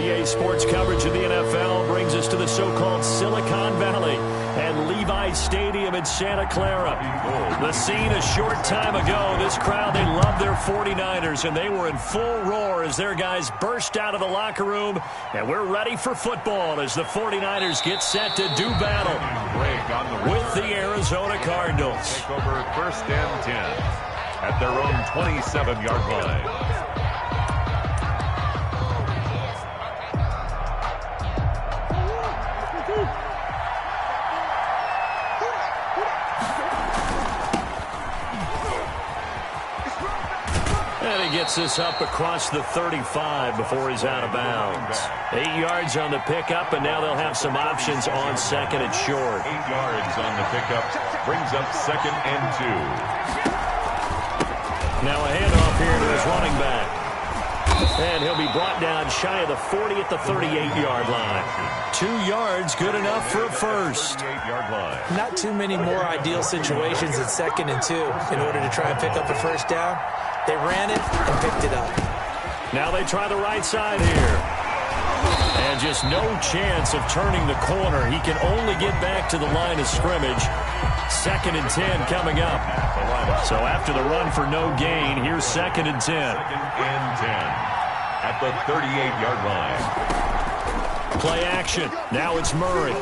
EA Sports coverage of the NFL brings us to the so-called Silicon Valley and Levi's Stadium in Santa Clara. The scene a short time ago. This crowd, they love their 49ers, and they were in full roar as their guys burst out of the locker room. And we're ready for football as the 49ers get set to do battle with the Arizona Cardinals. Take over 1st and 10 at their own 27-yard line. And he gets this up across the 35 before he's out of bounds. 8 yards on the pickup, and now they'll have some options on 2nd and short. 8 yards on the pickup brings up 2nd and 2. Now a handoff here to his running back. And he'll be brought down shy of the 40 at the 38-yard line. 2 yards, good enough for a first. 38-yard line. Not too many more ideal situations at 2nd and 2 in order to try and pick up a first down. They ran it and picked it up. Now they try the right side here. And just no chance of turning the corner. He can only get back to the line of scrimmage. 2nd and 10 coming up. So after the run for no gain, here's 2nd and 10. 2nd and 10 at the 38-yard line. Play action. Now it's Murray.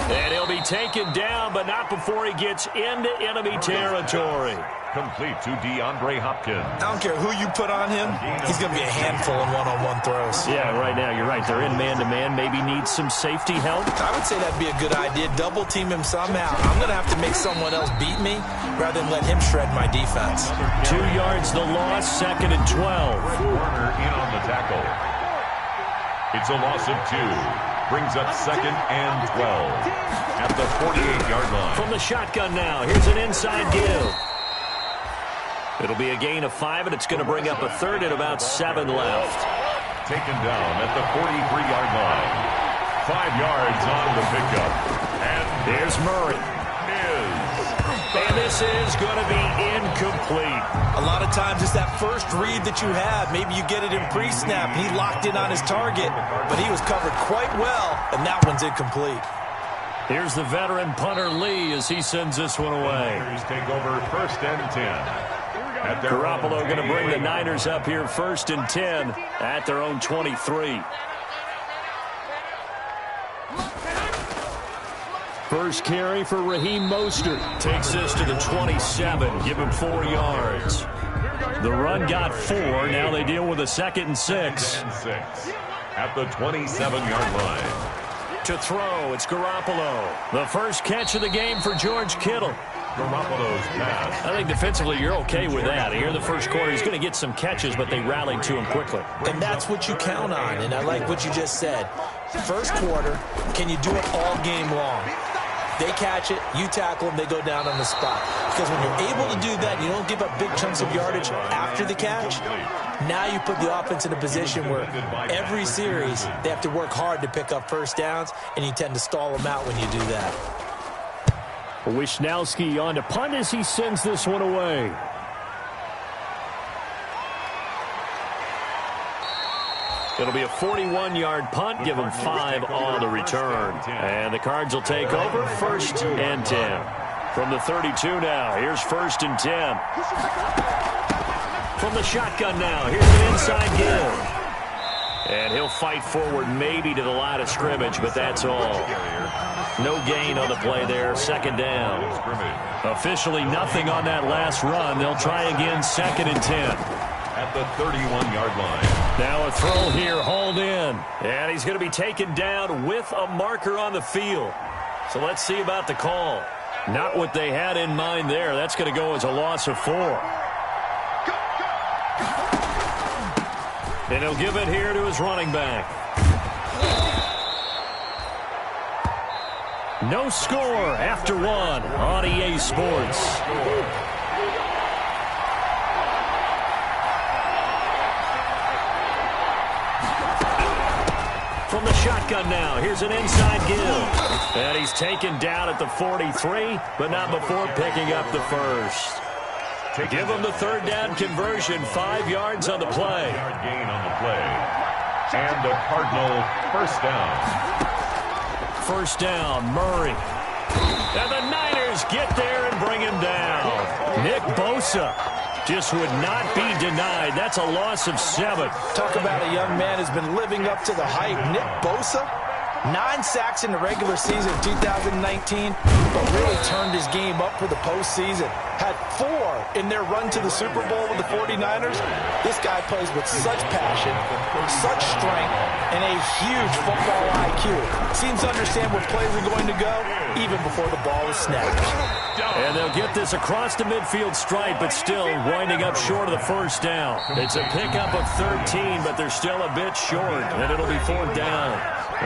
And he'll be taken down, but not before he gets into enemy territory. Complete to DeAndre Hopkins. I don't care who you put on him. He's going to be a handful in one-on-one throws. Yeah, right now, you're right. They're in man-to-man. Maybe need some safety help. I would say that'd be a good idea. Double-team him somehow. I'm going to have to make someone else beat me rather than let him shred my defense. 2 yards the loss, 2nd and 12. Warner in on the tackle. It's a loss of 2. Brings up 2nd and 12 at the 48-yard line. From the shotgun now, here's an inside give. It'll be a gain of 5, and it's going to bring up a third and about 7 left. Taken down at the 43-yard line. 5 yards on the pickup. And here's Murray. And this is going to be incomplete. A lot of times it's that first read that you have. Maybe you get it in pre-snap. He locked in on his target, but he was covered quite well, and that one's incomplete. Here's the veteran punter Lee as he sends this one away. Take over 1st and 10. Garoppolo going to bring the Niners up here 1st and 10 at their own 23. First carry for Raheem Mostert. Takes this to the 27. Give him 4 yards. The run got 4. Now they deal with a 2nd and 6. At the 27-yard line. To throw, it's Garoppolo. The first catch of the game for George Kittle. Garoppolo's pass. I think defensively you're okay with that. Here in the first quarter, he's going to get some catches, but they rallied to him quickly. And that's what you count on, and I like what you just said. First quarter, can you do it all game long? They catch it, you tackle them, they go down on the spot. Because when you're able to do that, you don't give up big chunks of yardage after the catch. Now you put the offense in a position where every series they have to work hard to pick up first downs, and you tend to stall them out when you do that. Wishnowski on to punt as he sends this one away. It'll be a 41-yard punt. Give them 5 on the return. And the Cards will take over 1st and 10. From the 32 now, here's 1st and 10. From the shotgun now, here's an inside give. And he'll fight forward maybe to the line of scrimmage, but that's all. No gain on the play there, 2nd down. Officially nothing on that last run. They'll try again, 2nd and 10. At the 31-yard line. Now a throw here, hauled in. And he's going to be taken down with a marker on the field. So let's see about the call. Not what they had in mind there. That's going to go as a loss of 4. And he'll give it here to his running back. No score after 1 on EA Sports. From the shotgun now, here's an inside give. And he's taken down at the 43, but not before picking up the first. Give him the 3rd down conversion, 5 yards on the play. Gain on the play. And a Cardinal first down. First down, Murray. And the Niners get there and bring him down. Nick Bosa just would not be denied. That's a loss of 7. Talk about a young man who's been living up to the hype. Nick Bosa, 9 sacks in the regular season 2019, but really turned his game up for the postseason. Had 4 in their run to the Super Bowl with the 49ers. This guy plays with such passion, such strength, and a huge football IQ. Seems to understand where plays are going to go even before the ball is snapped. And they'll get this across the midfield stripe, but still winding up short of the first down. It's a pickup of 13, but they're still a bit short, and it'll be 4th down.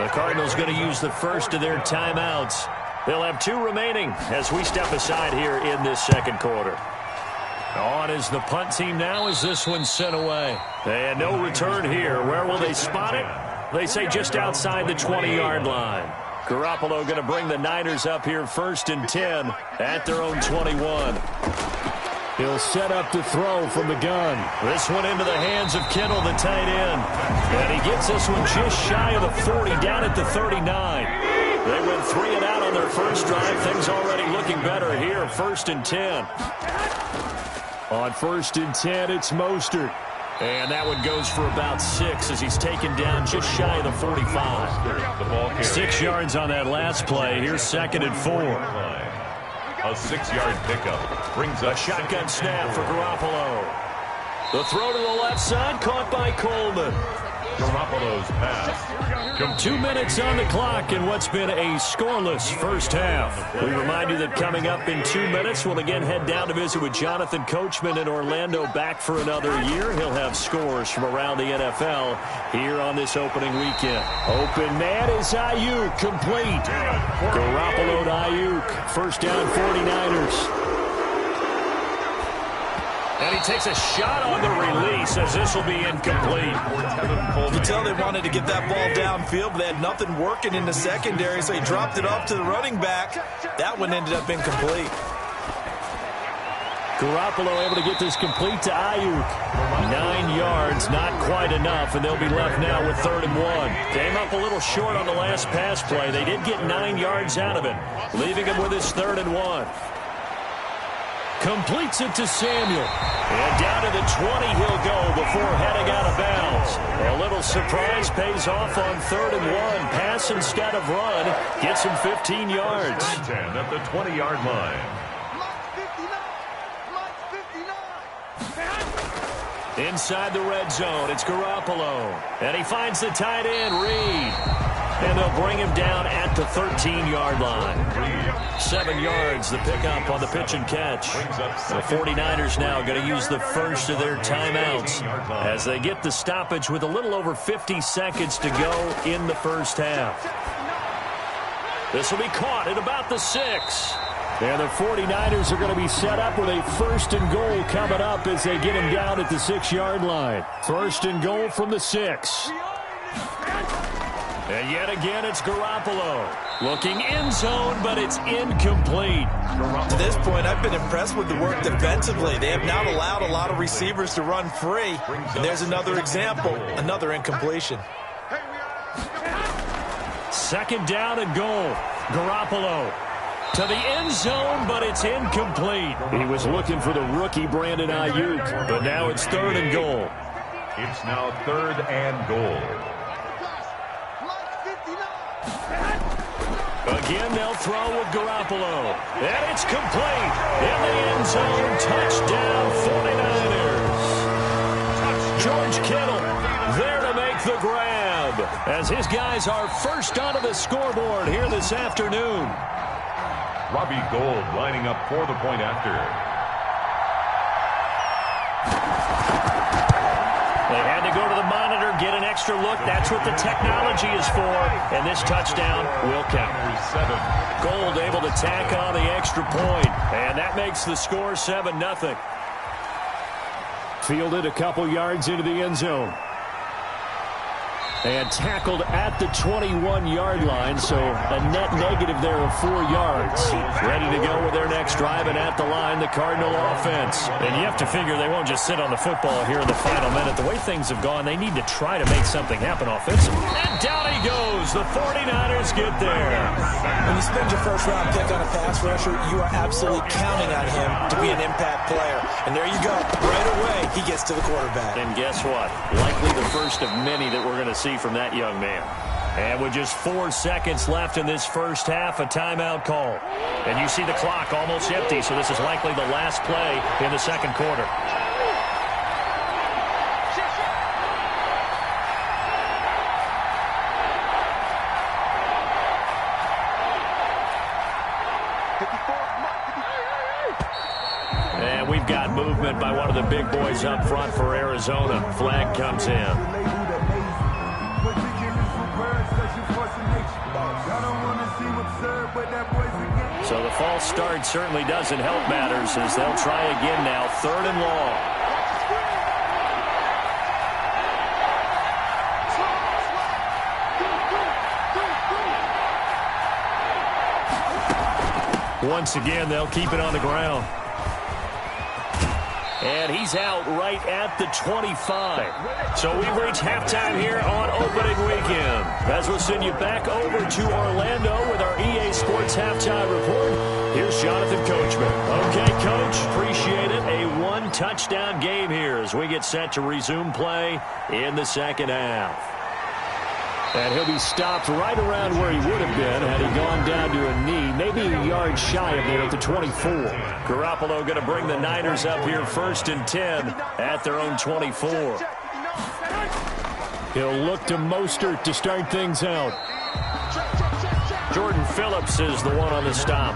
The Cardinals going to use the first of their timeouts. They'll have 2 remaining as we step aside here in this second quarter. On is the punt team now as this one's sent away. And no return here. Where will they spot it? They say just outside the 20-yard line. Garoppolo going to bring the Niners up here 1st and 10 at their own 21. He'll set up to throw from the gun. This one into the hands of Kittle, the tight end. And he gets this one just shy of the 40, down at the 39. They went 3 and out on their first drive. Things already looking better here, 1st and 10. On 1st and 10, it's Mostert. And that one goes for about 6 as he's taken down just shy of the 45. 6 yards on that last play. Here's 2nd and 4. A 6-yard pickup brings a shotgun snap for Garoppolo. The throw to the left side, caught by Coleman. Garoppolo's pass. 2 minutes on the clock in what's been a scoreless first half. We remind you that coming up in 2 minutes, we'll again head down to visit with Jonathan Coachman in Orlando, back for another year. He'll have scores from around the NFL here on this opening weekend. Open man is Ayuk, complete. Garoppolo to Ayuk, first down 49ers. And he takes a shot on the release as this will be incomplete. You can tell they wanted to get that ball downfield, but they had nothing working in the secondary, so he dropped it off to the running back. That one ended up incomplete. Garoppolo able to get this complete to Ayuk. 9 yards, not quite enough, and they'll be left now with 3rd and 1. Came up a little short on the last pass play. They did get 9 yards out of it, leaving him with his 3rd and 1. Completes it to Samuel. And down to the 20 he'll go before heading out of bounds. A little surprise pays off on 3rd and 1. Pass instead of run. Gets him 15 yards. 10 at the 20-yard line. Inside the red zone, it's Garoppolo. And he finds the tight end, Reed. And they'll bring him down at the 13-yard line. 7 yards, the pickup on the pitch and catch. The 49ers now going to use the first of their timeouts as they get the stoppage with a little over 50 seconds to go in the first half. This will be caught at about the 6. And the 49ers are going to be set up with a 1st and goal coming up as they get him down at the 6-yard line. 1st and goal from the 6. And yet again, it's Garoppolo. Looking end zone, but it's incomplete. To this point, I've been impressed with the work defensively. They have not allowed a lot of receivers to run free. And there's another example, another incompletion. 2nd down and goal. Garoppolo to the end zone, but it's incomplete. He was looking for the rookie Brandon Ayuk, but now it's 3rd and goal. It's now 3rd and goal. Again, they'll throw with Garoppolo. And it's complete. In the end zone, touchdown 49ers. George Kittle there to make the grab as his guys are first onto the scoreboard here this afternoon. Robbie Gould lining up for the point after. They had to go to the monitor, get an extra look. That's what the technology is for. And this touchdown will count. Gould able to tack on the extra point. And that makes the score 7-0. Fielded a couple yards into the end zone. And tackled at the 21-yard line, so a net negative there of 4 yards. Ready to go with their next drive, and at the line, the Cardinal offense. And you have to figure they won't just sit on the football here in the final minute. The way things have gone, they need to try to make something happen offensively. And down he goes. The 49ers get there. When you spend your first-round pick on a pass rusher, you are absolutely counting on him to be an impact player. And there you go. Right away, he gets to the quarterback. And guess what? Likely the first of many that we're going to see from that young man. And with just 4 seconds left in this first half, a timeout call. And you see the clock almost empty, so this is likely the last play in the second quarter. And we've got movement by one of the big boys up front for Arizona. Flag comes in. So the false start certainly doesn't help matters as they'll try again now, 3rd and long. Once again, they'll keep it on the ground. And he's out right at the 25. So we've reached halftime here on opening weekend. As we'll send you back over to Orlando with our EA Sports Halftime Report. Here's Jonathan Coachman. Okay, Coach, appreciate it. A 1-touchdown game here as we get set to resume play in the second half. And he'll be stopped right around where he would have been had he gone down to a knee, maybe a yard shy of there at the 24. Garoppolo going to bring the Niners up here 1st and 10 at their own 24. He'll look to Mostert to start things out. Jordan Phillips is the one on the stop.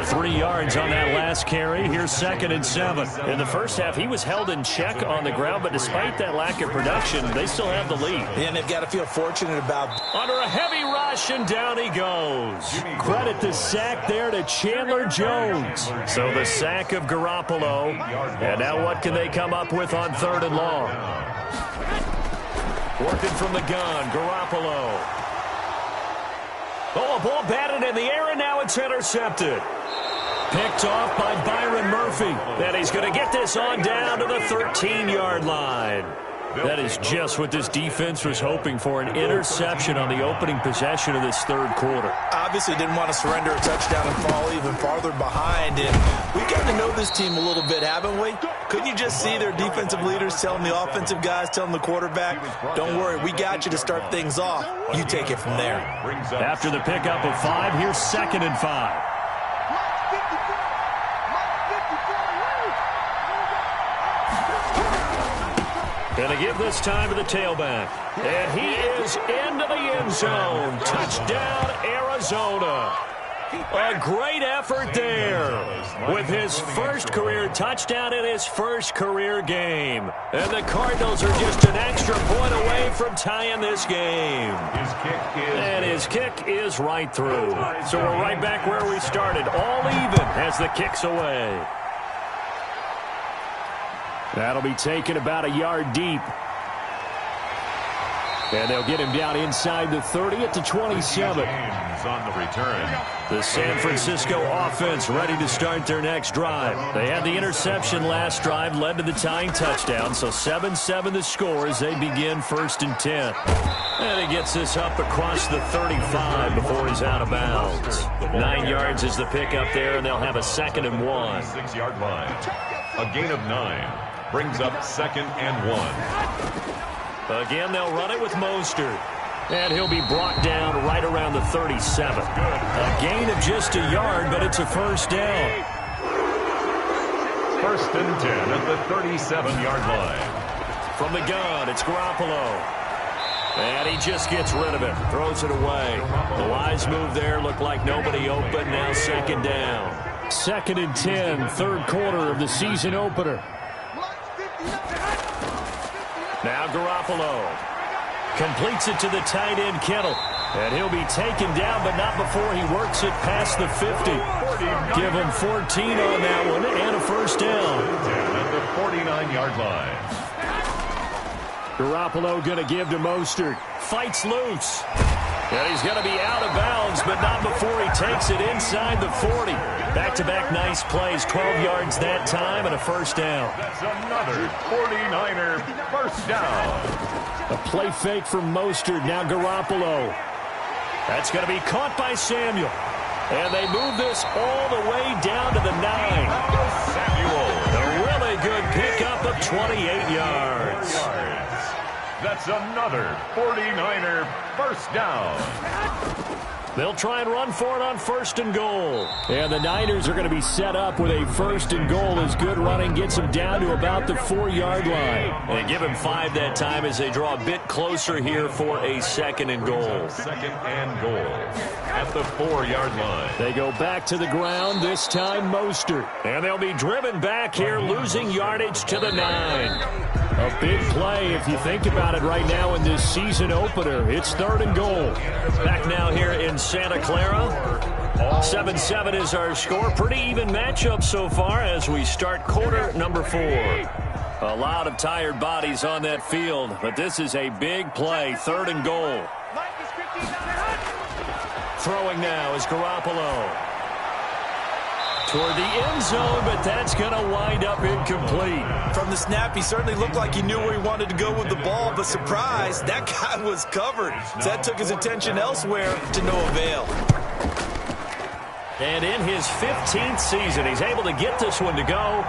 3 yards on that last carry. Here's 2nd and 7. In the first half, he was held in check on the ground, but despite that lack of production, they still have the lead. And they've got to feel fortunate about under a heavy rush, and down he goes. Credit the sack there to Chandler Jones. So the sack of Garoppolo. And now what can they come up with on 3rd and long? Working from the gun, Garoppolo. Oh, a ball batted in the air, and now it's intercepted. Picked off by Byron Murphy. And he's going to get this on down to the 13-yard line. That is just what this defense was hoping for, an interception on the opening possession of this 3rd quarter. Obviously didn't want to surrender a touchdown and fall even farther behind. And we've gotten to know this team a little bit, haven't we? Couldn't you just see their defensive leaders telling the offensive guys, telling the quarterback, don't worry, we got you to start things off. You take it from there. After the pickup of 5, here's 2nd and 5. Going to give this time to the tailback. And he is into the end zone. Touchdown, Arizona. A great effort there with his first career touchdown in his first career game. And the Cardinals are just an extra point away from tying this game. And his kick is right through. So we're right back where we started, all even as the kick's away. That'll be taken about a yard deep. And they'll get him down inside the 30 at the 27. On the return. The San Francisco offense ready to start their next drive. They had the interception last drive, led to the tying touchdown. So 7-7 the score as they begin 1st and 10. And he gets this up across the 35 before he's out of bounds. 9 yards is the pickup there, and they'll have a 2nd and 1. 6-yard line. A gain of 9 brings up 2nd and 1. Again, they'll run it with Mostert. And he'll be brought down right around the 37. A gain of just a yard, but it's a 1st down. 1st and 10 at the 37-yard line. From the gun, it's Garoppolo. And he just gets rid of it, throws it away. The wise move there, looked like nobody open, now 2nd down. 2nd and 10, 3rd quarter of the season opener. Now Garoppolo completes it to the tight end, Kittle. And he'll be taken down, but not before he works it past the 50. Give him 14 on that one and a 1st down. At the 49-yard line. Garoppolo going to give to Mostert. Fights loose. And he's going to be out of bounds, but not before he takes it inside the 40. Back-to-back nice plays, 12 yards that time and a first down. That's another 49er first down. A play fake from Mostert, now Garoppolo. That's going to be caught by Samuel. And they move this all the way down to the 9. Samuel. A really good pickup of 28 yards. That's another 49er first down. They'll try and run for it on first and goal. And the Niners are going to be set up with a first and goal as good running gets them down to about the 4-yard line. They give him 5 that time as they draw a bit closer here for a second and goal. Second and goal at the 4-yard line. They go back to the ground, this time Mostert. And they'll be driven back here, losing yardage to the 9. A big play if you think about it right now in this season opener. It's third and goal. Back now here in Santa Clara. 7-7 is our score. Pretty even matchup so far as we start quarter number 4. A lot of tired bodies on that field, but this is a big play. Third and goal. Throwing now is Garoppolo. Toward the end zone, but that's going to wind up incomplete. From the snap, he certainly looked like he knew where he wanted to go with the ball, but surprise, that guy was covered. So that took his attention elsewhere to no avail. And in his 15th season, he's able to get this one to go.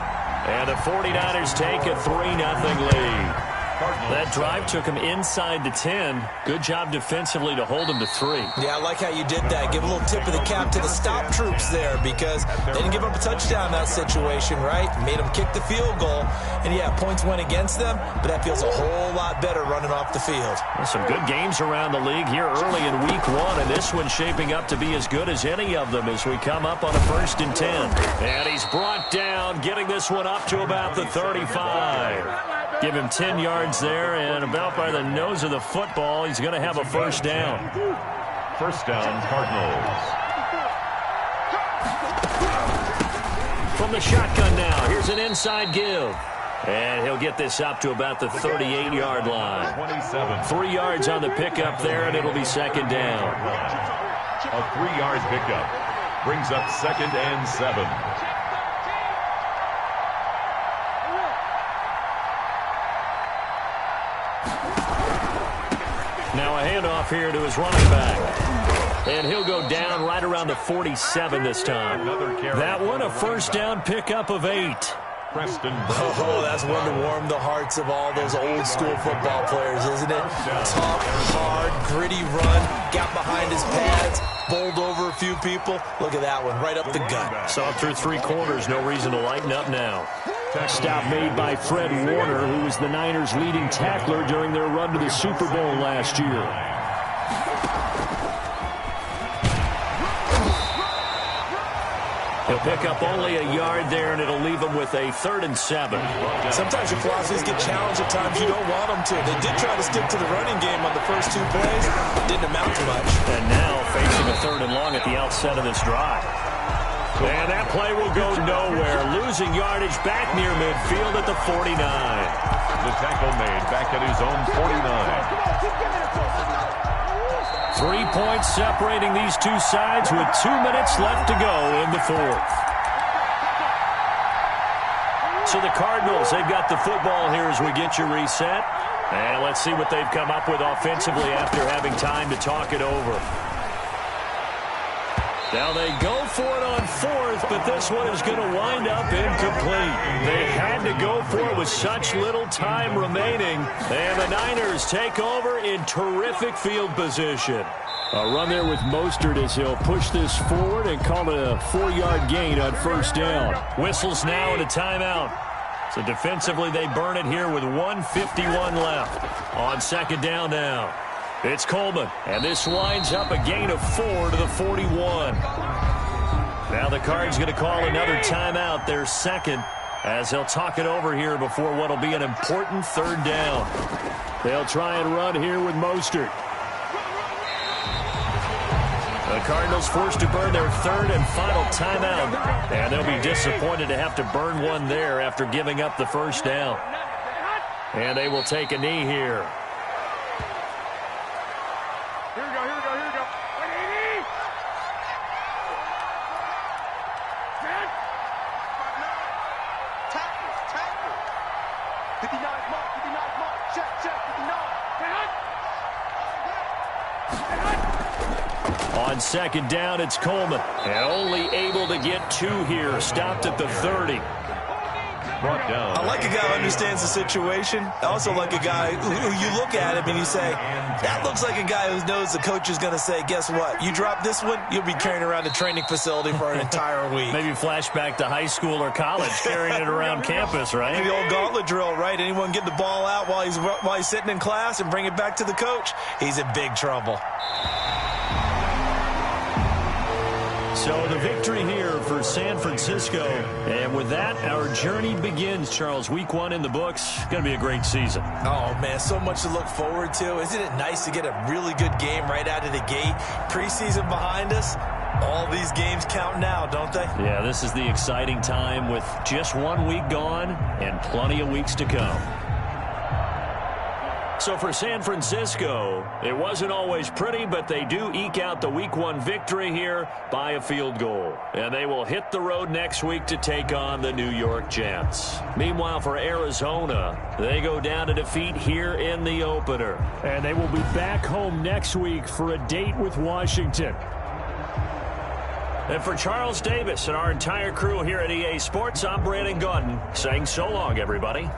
And the 49ers take a 3-0 lead. That drive took him inside the 10. Good job defensively to hold him to 3. Yeah, I like how you did that. Give a little tip of the cap to the stop troops there because they didn't give up a touchdown in that situation, right? Made them kick the field goal. And, yeah, points went against them, but that feels a whole lot better running off the field. Well, some good games around the league here early in week 1, and this one's shaping up to be as good as any of them as we come up on a 1st and 10. And he's brought down, getting this one up to about the 35. Give him 10 yards there, and about by the nose of the football, he's going to have a first down. First down, Cardinals. From the shotgun now, here's an inside give. And he'll get this up to about the 38-yard line. 27. 3 yards on the pickup there, and it'll be second down. A 3-yard pickup brings up 2nd and 7. Now a handoff here to his running back. And he'll go down right around the 47 this time. That one, a first down pickup of 8. Preston. Oh, that's one to warm the hearts of all those old school football players, isn't it? Tough, hard, gritty run, got behind his pads, bowled over a few people. Look at that one, right up the gut. Saw it through 3 quarters, no reason to lighten up now. Stop made by Fred Warner, who was the Niners' leading tackler during their run to the Super Bowl last year. He'll pick up only a yard there, and it'll leave him with a 3rd and 7. Sometimes your philosophies get challenged at times you don't want them to. They did try to stick to the running game on the first 2 plays. Didn't amount to much. And now facing a 3rd and long at the outset of this drive. And that play will go nowhere. Losing yardage back near midfield at the 49. The tackle made back at his own 49. 3 points separating these two sides with 2 minutes left to go in the 4th. So the Cardinals, they've got the football here as we get you reset. And let's see what they've come up with offensively after having time to talk it over. Now they go for it on 4th, but this one is going to wind up incomplete. They had to go for it with such little time remaining. And the Niners take over in terrific field position. A run there with Mostert as he'll push this forward and call it a 4-yard gain on first down. Whistles now and a timeout. So defensively they burn it here with 1:51 left. On second down now. It's Coleman, and this winds up a gain of 4 to the 41. Now the Cards going to call another timeout, their second, as they'll talk it over here before what will be an important 3rd down. They'll try and run here with Mostert. The Cardinals forced to burn their 3rd and final timeout, and they'll be disappointed to have to burn one there after giving up the first down. And they will take a knee here. Here we go, here we go, here we go. 180! 10! 59. Tackle. 59 mark, 59 mark. Check, 59. On second down, it's Coleman. And only able to get 2 here. Stopped at the 30. Brought down. I like a guy who understands the situation. I also like a guy who you look at him and you say, that looks like a guy who knows the coach is going to say, guess what? You drop this one, you'll be carrying around a training facility for an entire week. Maybe flashback to high school or college, carrying it around campus, right? The old gauntlet drill, right? Anyone get the ball out while he's sitting in class and bring it back to the coach, he's in big trouble. So the victory here for San Francisco. And with that, our journey begins, Charles. Week 1 in the books. Going to be a great season. Oh, man, so much to look forward to. Isn't it nice to get a really good game right out of the gate? Preseason behind us. All these games count now, don't they? Yeah, this is the exciting time with just 1 week gone and plenty of weeks to come. So for San Francisco, it wasn't always pretty, but they do eke out the Week 1 victory here by a field goal. And they will hit the road next week to take on the New York Jets. Meanwhile, for Arizona, they go down to defeat here in the opener. And they will be back home next week for a date with Washington. And for Charles Davis and our entire crew here at EA Sports, I'm Brandon Gaudin saying so long, everybody.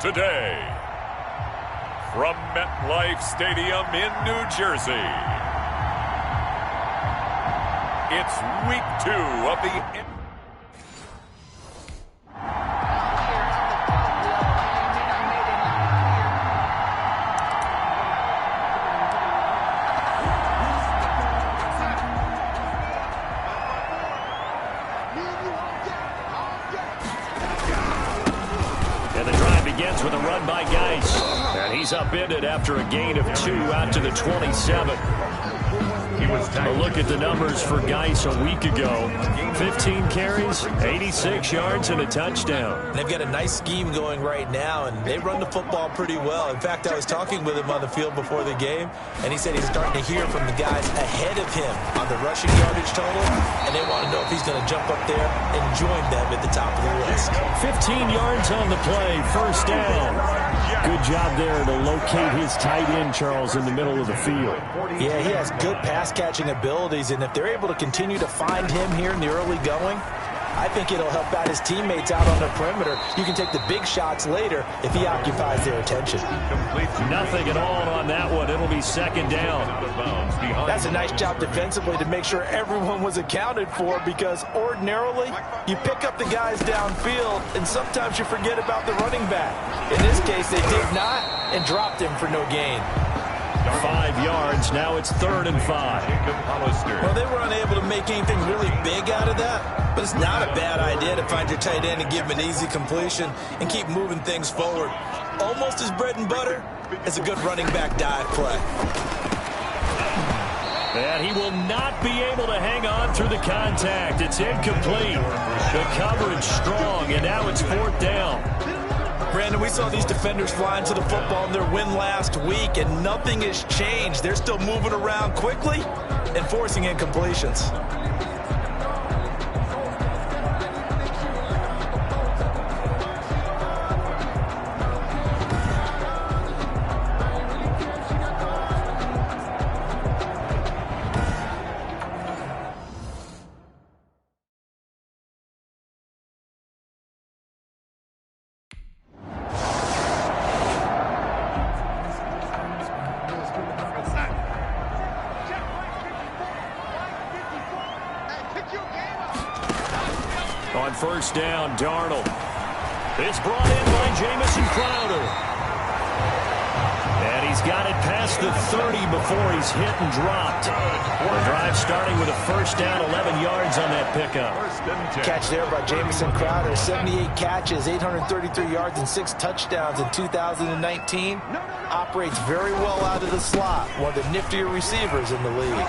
today, from MetLife Stadium in New Jersey, it's week 2 of the... With a run by Geis. And he's upended after a gain of 2 out to the 27. A look at the numbers for Geis a week ago. 15 carries, 86 yards, and a touchdown. They've got a nice scheme going right now, and they run the football pretty well. In fact, I was talking with him on the field before the game, and he said he's starting to hear from the guys ahead of him on the rushing yardage total, and they want to know if he's going to jump up there and join them at the top of the list. 15 yards on the play, first down. Good job there to locate his tight end, Charles, in the middle of the field. Yeah, he has good pass-catching abilities, and if they're able to continue to find him here in the early going, I think it'll help out his teammates out on the perimeter. You can take the big shots later if he occupies their attention. Nothing at all on that one. It'll be second down. That's a nice job defensively to make sure everyone was accounted for, because ordinarily you pick up the guys downfield and sometimes you forget about the running back. In this case, they did not and dropped him for no gain. 5 yards. Now it's 3rd and 5. Well, they were unable to make anything really big out of that, but it's not a bad idea to find your tight end and give him an easy completion and keep moving things forward. Almost as bread and butter as a good running back dive play. And he will not be able to hang on through the contact. It's incomplete. The coverage strong, and now it's 4th down. Brandon, we saw these defenders flying to the football in their win last week, and nothing has changed. They're still moving around quickly and forcing incompletions. On first down, Darnold. It's brought in by Jamison Crowder. And he's got it past the 30 before he's hit and dropped. The drive starting with a first down, 11 yards on that pickup. Catch there by Jamison Crowder. 78 catches, 833 yards, and 6 touchdowns in 2019. Operates very well out of the slot. One of the niftier receivers in the league.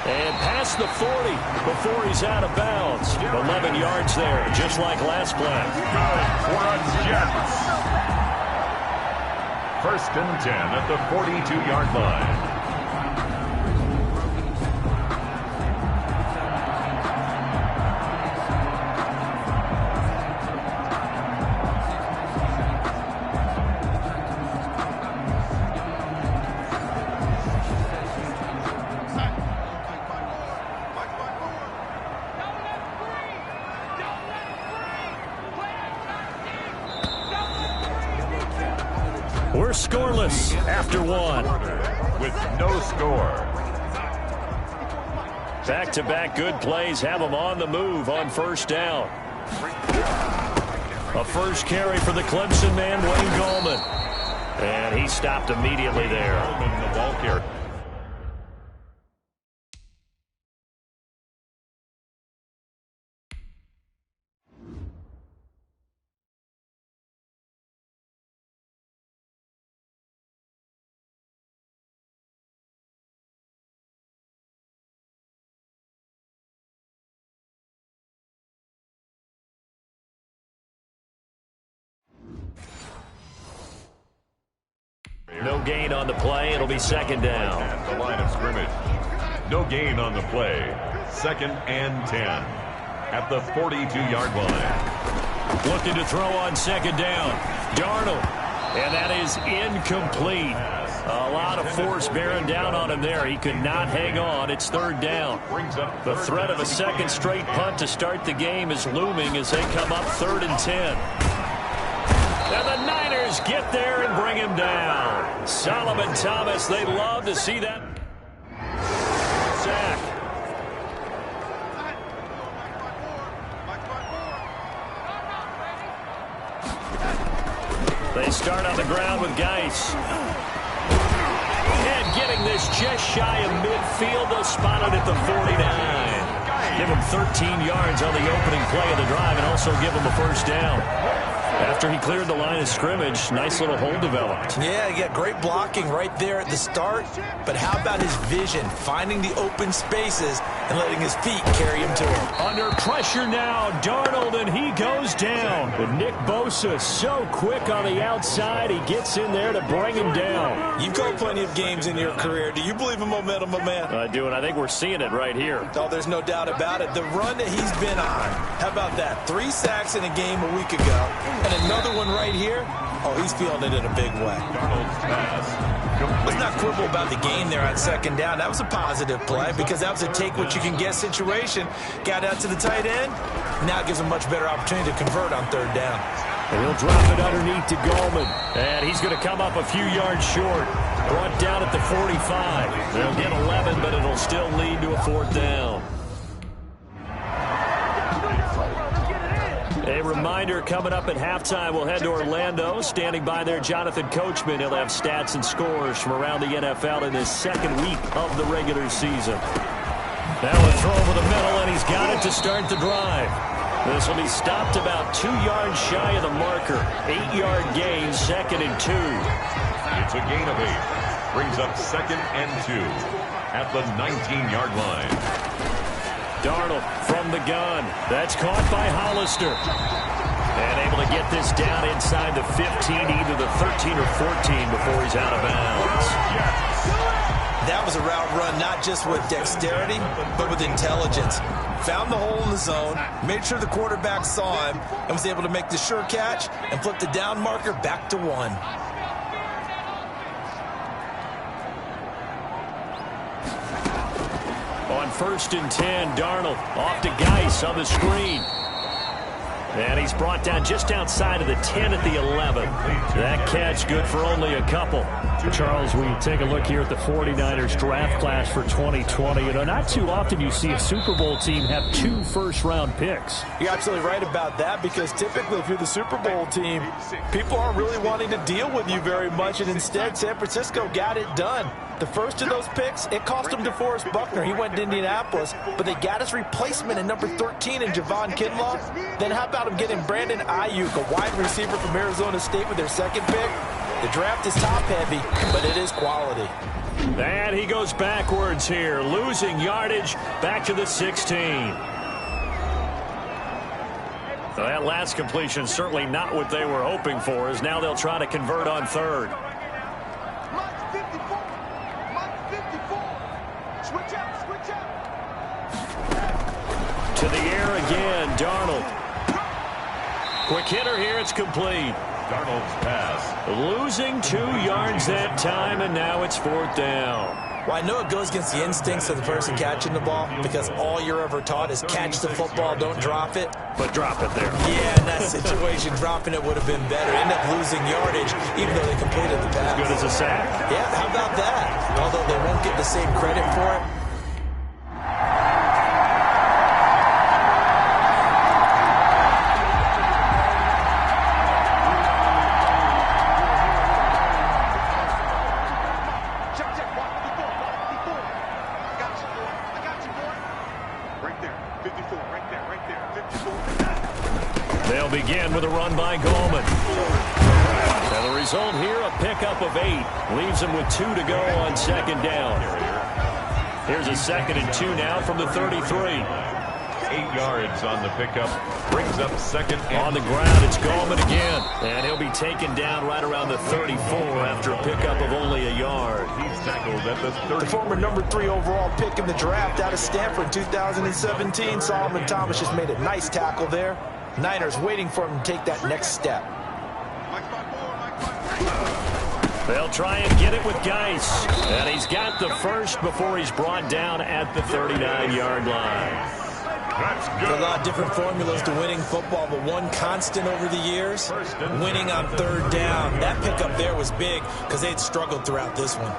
And past the 40 before he's out of bounds. 11 yards there, just like last play. For Jets. 1st and 10 at the 42-yard line. We're scoreless after 1. With no score. Back-to-back good plays have them on the move on first down. A first carry for the Clemson man, Wayne Gallman. And he stopped immediately there. The ball carrier. No gain on the play. It'll be second down. At the line of scrimmage. No gain on the play. 2nd and 10. At the 42-yard line. Looking to throw on second down. Darnold. And that is incomplete. A lot of force bearing down on him there. He could not hang on. It's 3rd down. The threat of a second straight punt to start the game is looming as they come up 3rd and 10. And the Linebackers get there and bring him down. Solomon Thomas, they'd love to see that sack. They start on the ground with Geis. And getting this just shy of midfield, they'll spot it at the 49. Give him 13 yards on the opening play of the drive and also give him a first down. After he cleared the line of scrimmage, nice little hole developed. Yeah, he got great blocking right there at the start. But how about his vision, finding the open spaces and letting his feet carry him to him. Under pressure now, Darnold, and he goes down. But Nick Bosa so quick on the outside, he gets in there to bring him down. You've called plenty of games in your career. Do you believe in momentum, my man? I do, and I think we're seeing it right here. Oh, there's no doubt about it. The run that he's been on, how about that? 3 sacks in a game a week ago, and another one right here. Oh, he's feeling it in a big way. Let's not quibble about the game there on second down. That was a positive play because that was a take-what-you-can-get situation. Got out to the tight end. Now it gives him a much better opportunity to convert on third down. And he'll drop it underneath to Goldman. And he's going to come up a few yards short. Brought down at the 45. They'll get 11, but it'll still lead to a fourth down. A reminder, coming up at halftime, we'll head to Orlando. Standing by there, Jonathan Coachman. He'll have stats and scores from around the NFL in his second week of the regular season. Now a throw over the middle, and he's got it to start the drive. This will be stopped about 2 yards shy of the marker. 8-yard gain, 2nd and 2. It's a gain of 8. Brings up 2nd and 2 at the 19-yard line. Darnold from the gun. That's caught by Hollister. And able to get this down inside the 15, either the 13 or 14 before he's out of bounds. That was a route run not just with dexterity, but with intelligence. Found the hole in the zone, made sure the quarterback saw him, and was able to make the sure catch and flip the down marker back to 1. On 1st and 10, Darnold off to Geis on the screen. And he's brought down just outside of the 10 at the 11. That catch good for only a couple. Charles, we take a look here at the 49ers draft class for 2020. You know, not too often you see a Super Bowl team have 2 first-round picks. You're absolutely right about that because typically if you're the Super Bowl team, people aren't really wanting to deal with you very much, and instead San Francisco got it done. The first of those picks, it cost him DeForest Buckner. He went to Indianapolis, but they got his replacement in number 13 in Javon Kinlaw. Then how about him getting Brandon Ayuk, a wide receiver from Arizona State with their 2nd pick? The draft is top-heavy, but it is quality. And he goes backwards here, losing yardage back to the 16. So that last completion certainly not what they were hoping for, as now they'll try to convert on 3rd. To the air again, Darnold. Quick hitter here, it's complete. Darnold's pass. Losing 2 yards that time, and now it's 4th down. Well, I know it goes against the instincts of the person catching the ball because all you're ever taught is catch the football, don't drop it. But drop it there. Yeah, in that situation, dropping it would have been better. End up losing yardage, even though they completed the pass. Good as a sack. Yeah, how about that? Although they won't get the same credit for it. They'll begin with a run by Goldman. And the result here, a pickup of 8. Leaves them with 2 to go on 2nd down. Here's a 2nd and 2 now from the 33. 8 yards on the pickup. Brings up 2nd and on the ground, it's Goldman again. And he'll be taken down right around the 34 after a pickup of only a yard. He's tackled at the 30. The former number 3 overall pick in the draft out of Stanford in 2017, Solomon Thomas just made a nice tackle there. Niners waiting for him to take that next step. They'll try and get it with Geis. And he's got the first before he's brought down at the 39-yard line. That's good. There's a lot of different formulas to winning football, but one constant over the years, winning on third down. That pickup there was big because they had struggled throughout this one.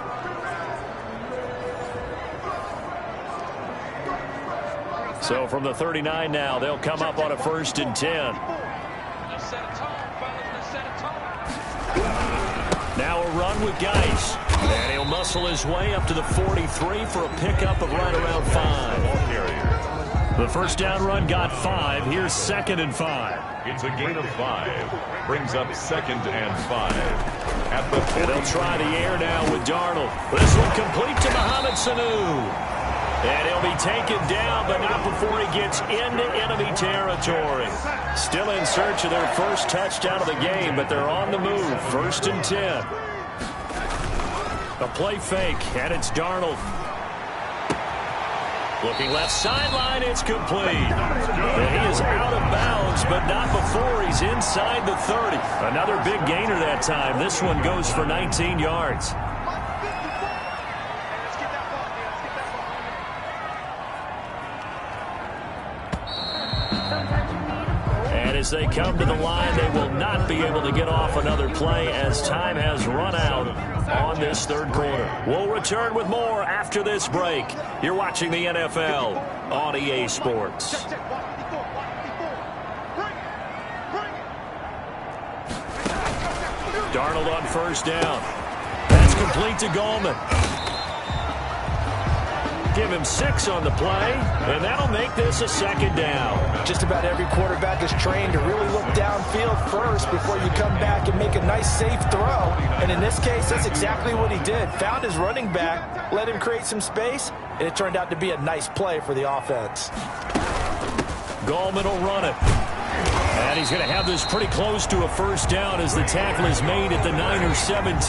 So from the 39 now, they'll come up on a 1st and 10. Now a run with Geis. And he'll muscle his way up to the 43 for a pickup of right around 5. The first down run got 5. Here's 2nd and 5. It's a gain of 5. Brings up 2nd and 5. At the 40. And they'll try the air now with Darnold. This one complete to Mohamed Sanu. And he'll be taken down, but not before he gets into enemy territory. Still in search of their first touchdown of the game, but they're on the move. 1st and 10. A play fake, and it's Darnold. Looking left sideline, it's complete. And he is out of bounds, but not before he's inside the 30. Another big gainer that time. This one goes for 19 yards. As they come to the line, they will not be able to get off another play as time has run out on this 3rd quarter. We'll return with more after this break. You're watching the NFL on EA Sports. Darnold on 1st down. That's complete to Gallman. Give him 6 on the play, and that'll make this a 2nd down. Just about every quarterback is trained to really look downfield first before you come back and make a nice, safe throw. And in this case, that's exactly what he did. Found his running back, let him create some space, and it turned out to be a nice play for the offense. Gallman will run it. And he's going to have this pretty close to a 1st down as the tackle is made at the Niners 17.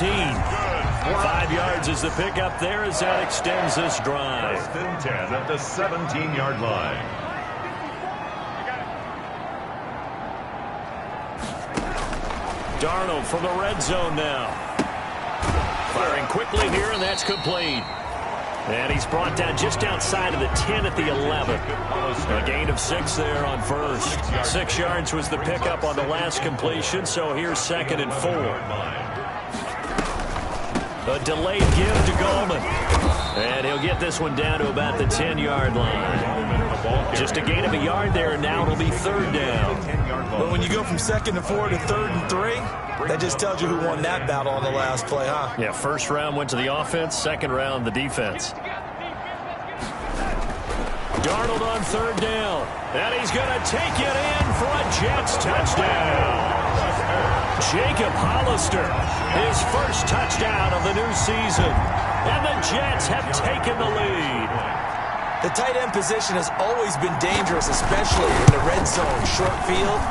5 yards is the pickup there as that extends this drive. 1st and 10 at the 17-yard line. Darnold from the red zone now. Firing quickly here, and that's complete. And he's brought down just outside of the 10 at the 11. A gain of 6 there on 1st. 6 yards was the pickup on the last completion, so here's 2nd and 4. A delayed give to Gallman. And he'll get this one down to about the 10-yard line. Just a gain of a yard there, and now it'll be 3rd down. But when you go from 2nd and 4 to 3rd and 3, that just tells you who won that battle on the last play, huh? Yeah, 1st round went to the offense, 2nd round the defense. Darnold on 3rd down. And he's going to take it in for a Jets touchdown. Jacob Hollister, his first touchdown of the new season. And the Jets have taken the lead. The tight end position has always been dangerous, especially in the red zone, short field.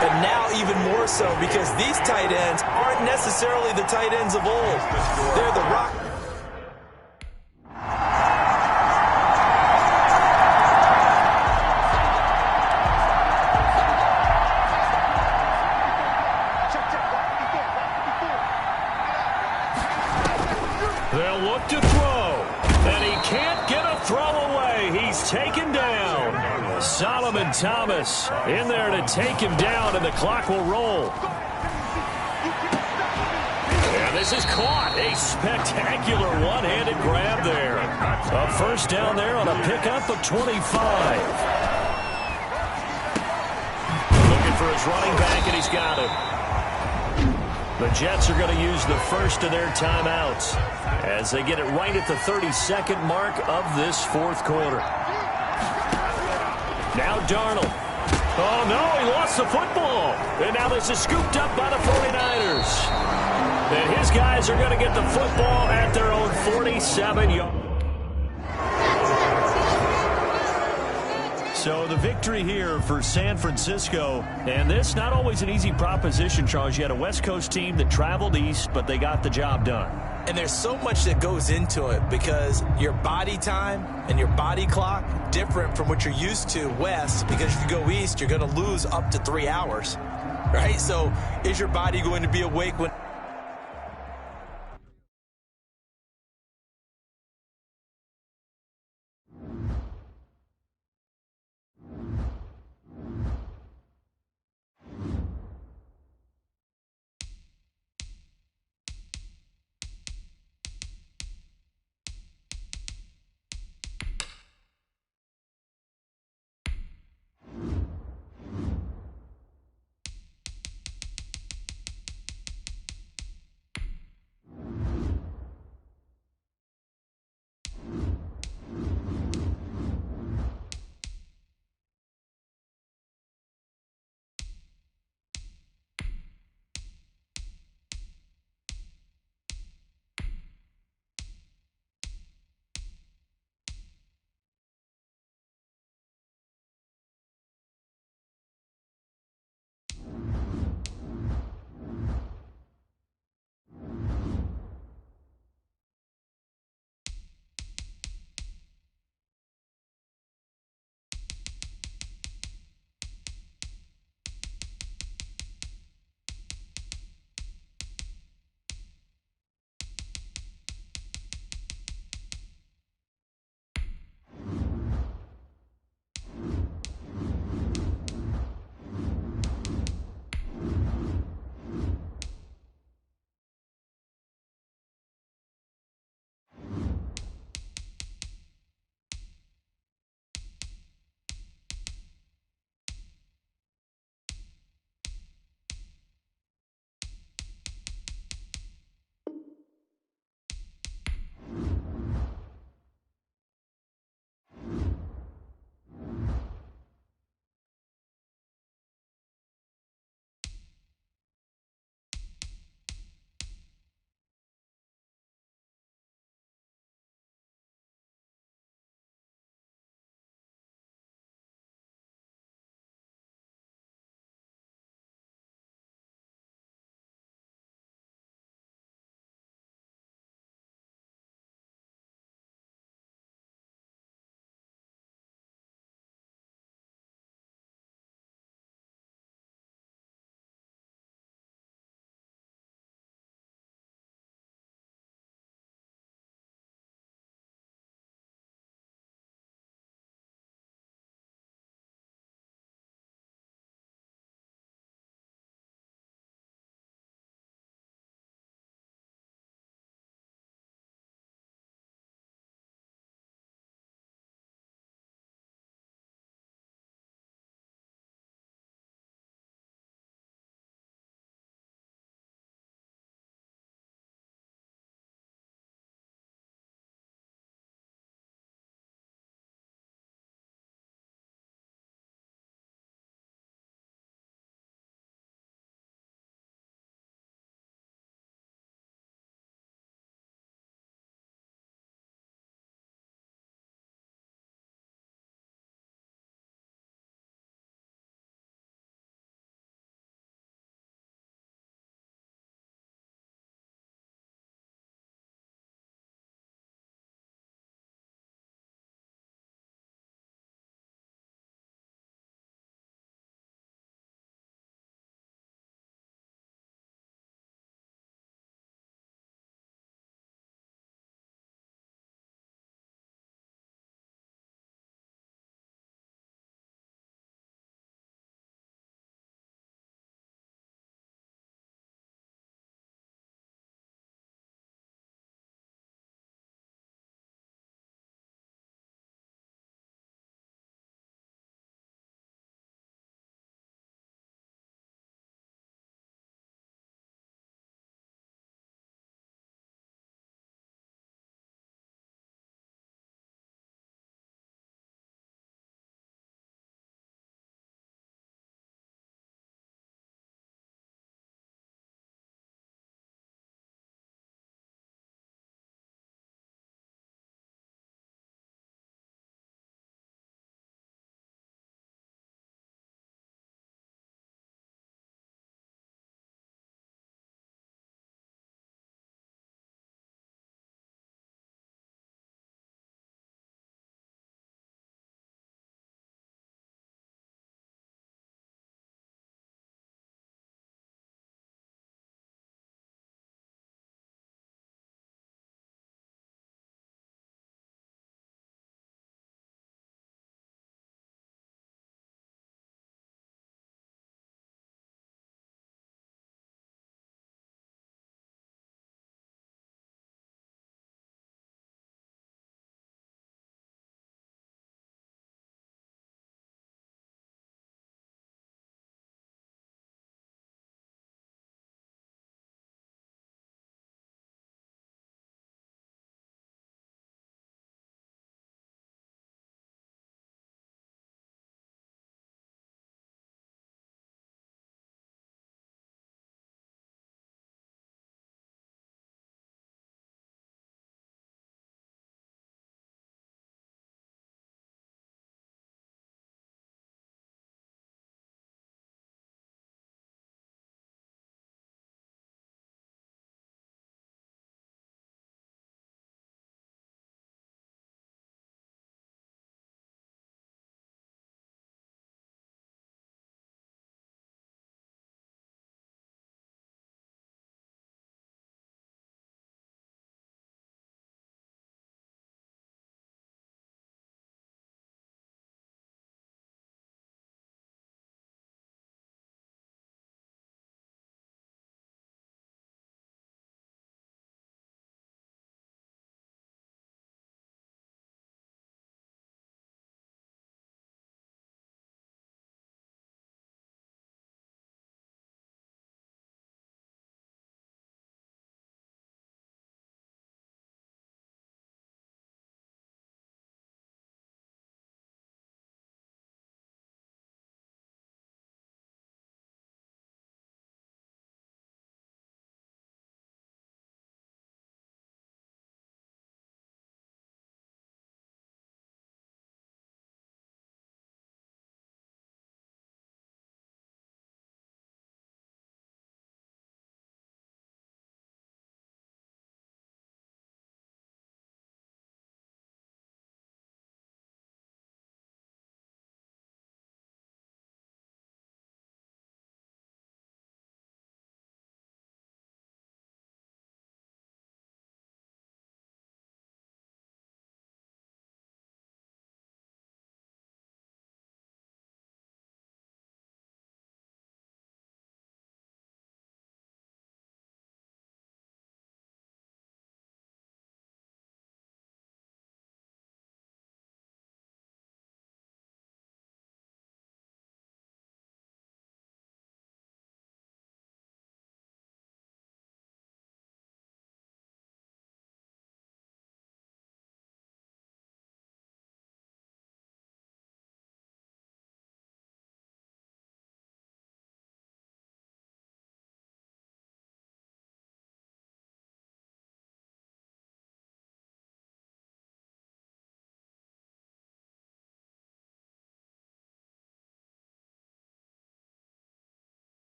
But now even more so because these tight ends aren't necessarily the tight ends of old. They're the rock. They'll look to throw, and he can't get a throw away. He's taken down. Solomon Thomas in there to take him down, and the clock will roll. And this is caught. A spectacular one-handed grab there. A 1st down there on a pickup of 25. Looking for his running back, and he's got it. The Jets are going to use the first of their timeouts as they get it right at the 32nd mark of this 4th quarter. Now Darnold. Oh, no, he lost the football. And now this is scooped up by the 49ers. And his guys are going to get the football at their own 47-yard. So the victory here for San Francisco, and this not always an easy proposition, Charles. You had a West Coast team that traveled east, but they got the job done. And there's so much that goes into it because your body time and your body clock different from what you're used to west, because if you go east, you're going to lose up to 3 hours, right? So is your body going to be awake when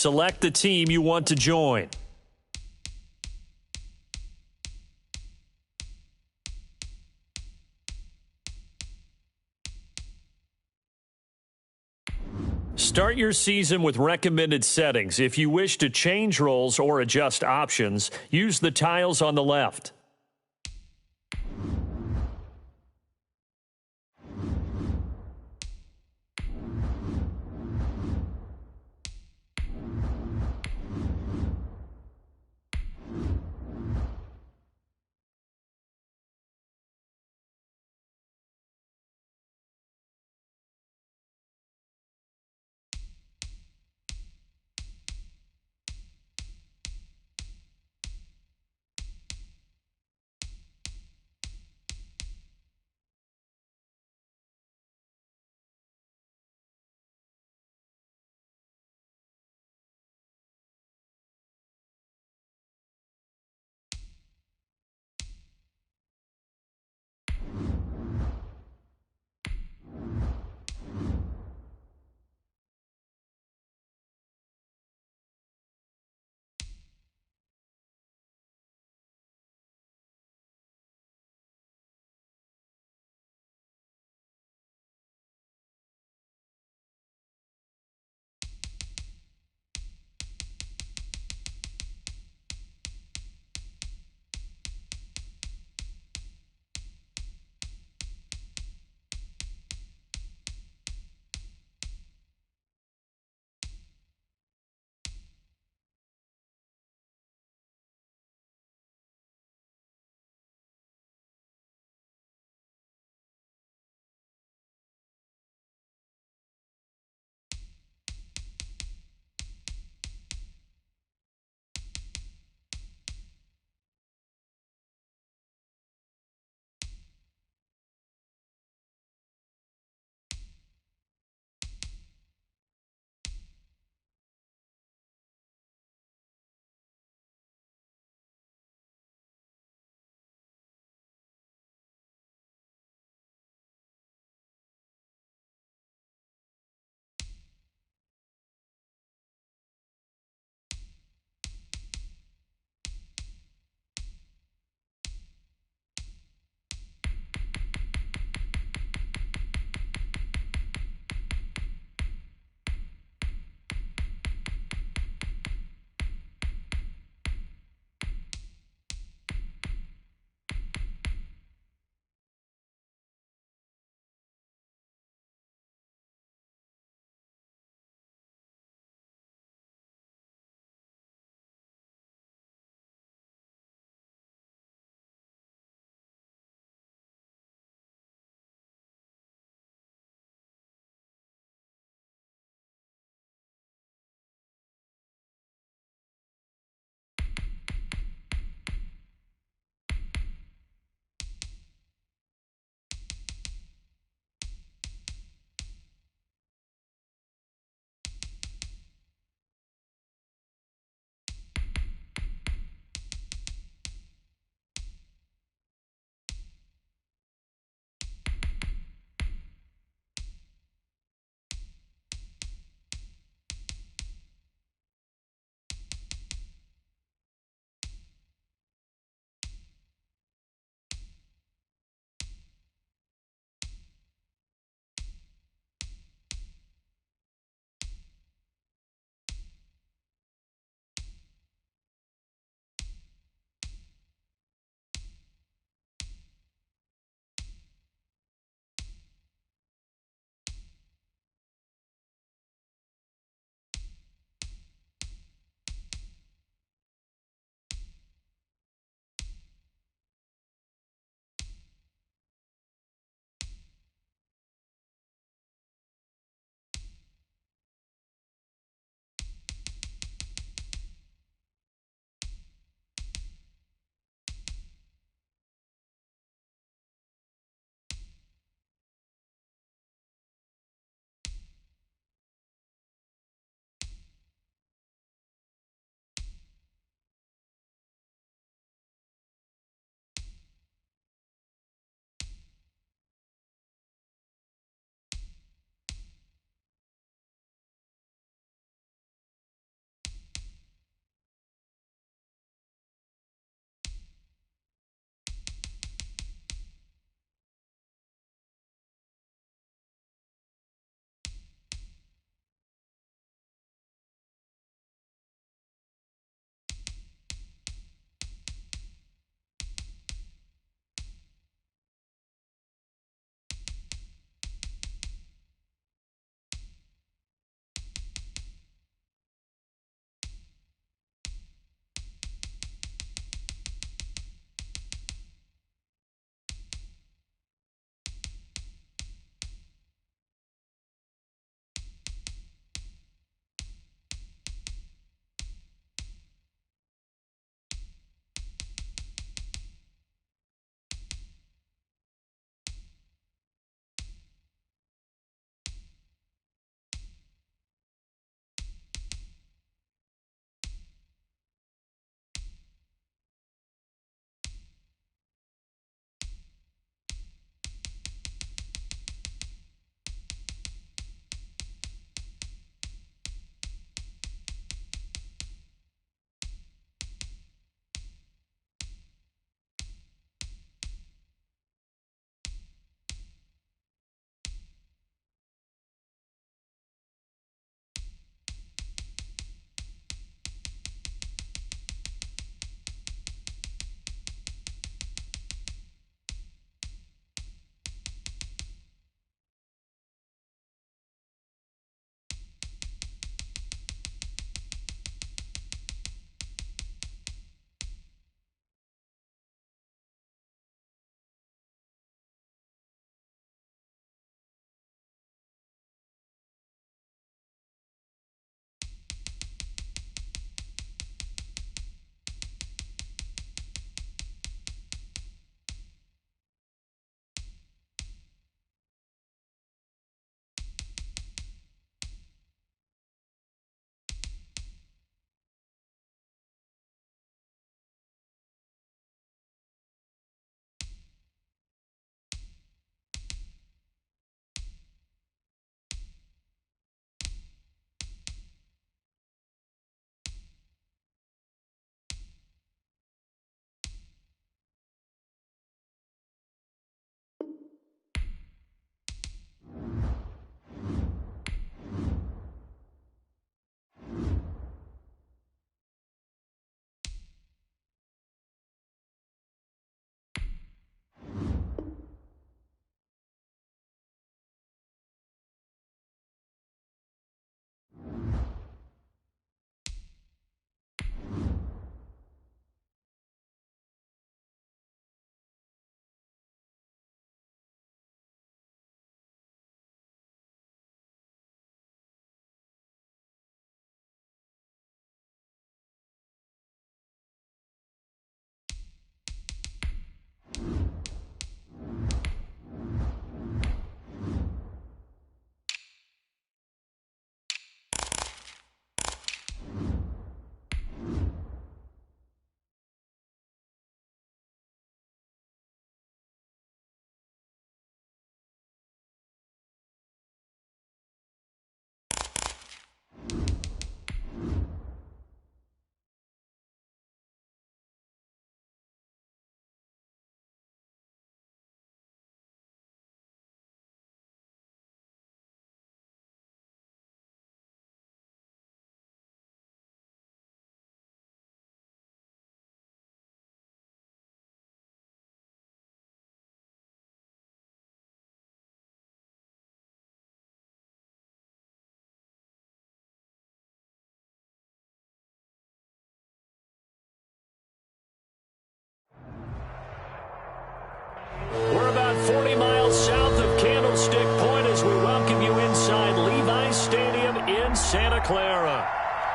Select the team you want to join. Start your season with recommended settings. If you wish to change roles or adjust options, use the tiles on the left.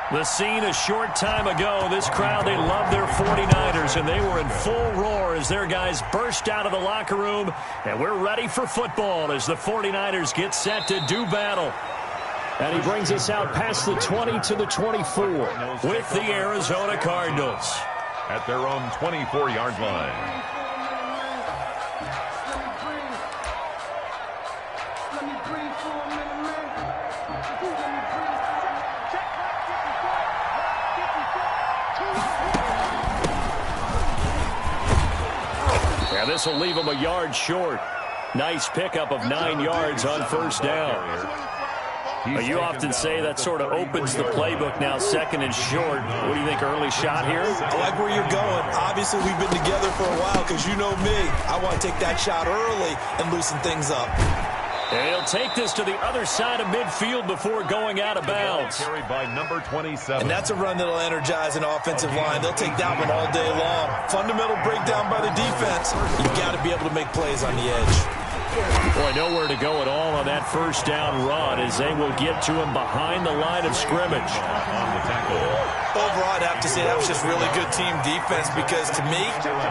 The scene a short time ago. This crowd, they love their 49ers, and they were in full roar as their guys burst out of the locker room. And we're ready for football as the 49ers get set to do battle. And he brings us out past the 20 to the 24 with the Arizona Cardinals at their own 24-yard line. Yeah, this will leave him a yard short. Nice pickup of 9 yards on first down. You often say that sort of opens the playbook now, second and short. What do you think, early shot here? I like where you're going. Obviously, we've been together for a while because you know me. I want to take that shot early and loosen things up. And he'll take this to the other side of midfield before going out of bounds. Carried by number 27. And that's a run that'll energize an offensive line. They'll take that one all day long. Fundamental breakdown by the defense. You've got to be able to make plays on the edge. Boy, nowhere to go at all on that first down run as they will get to him behind the line of scrimmage. On the tackle. Overall, I'd have to say that was just really good team defense because, to me,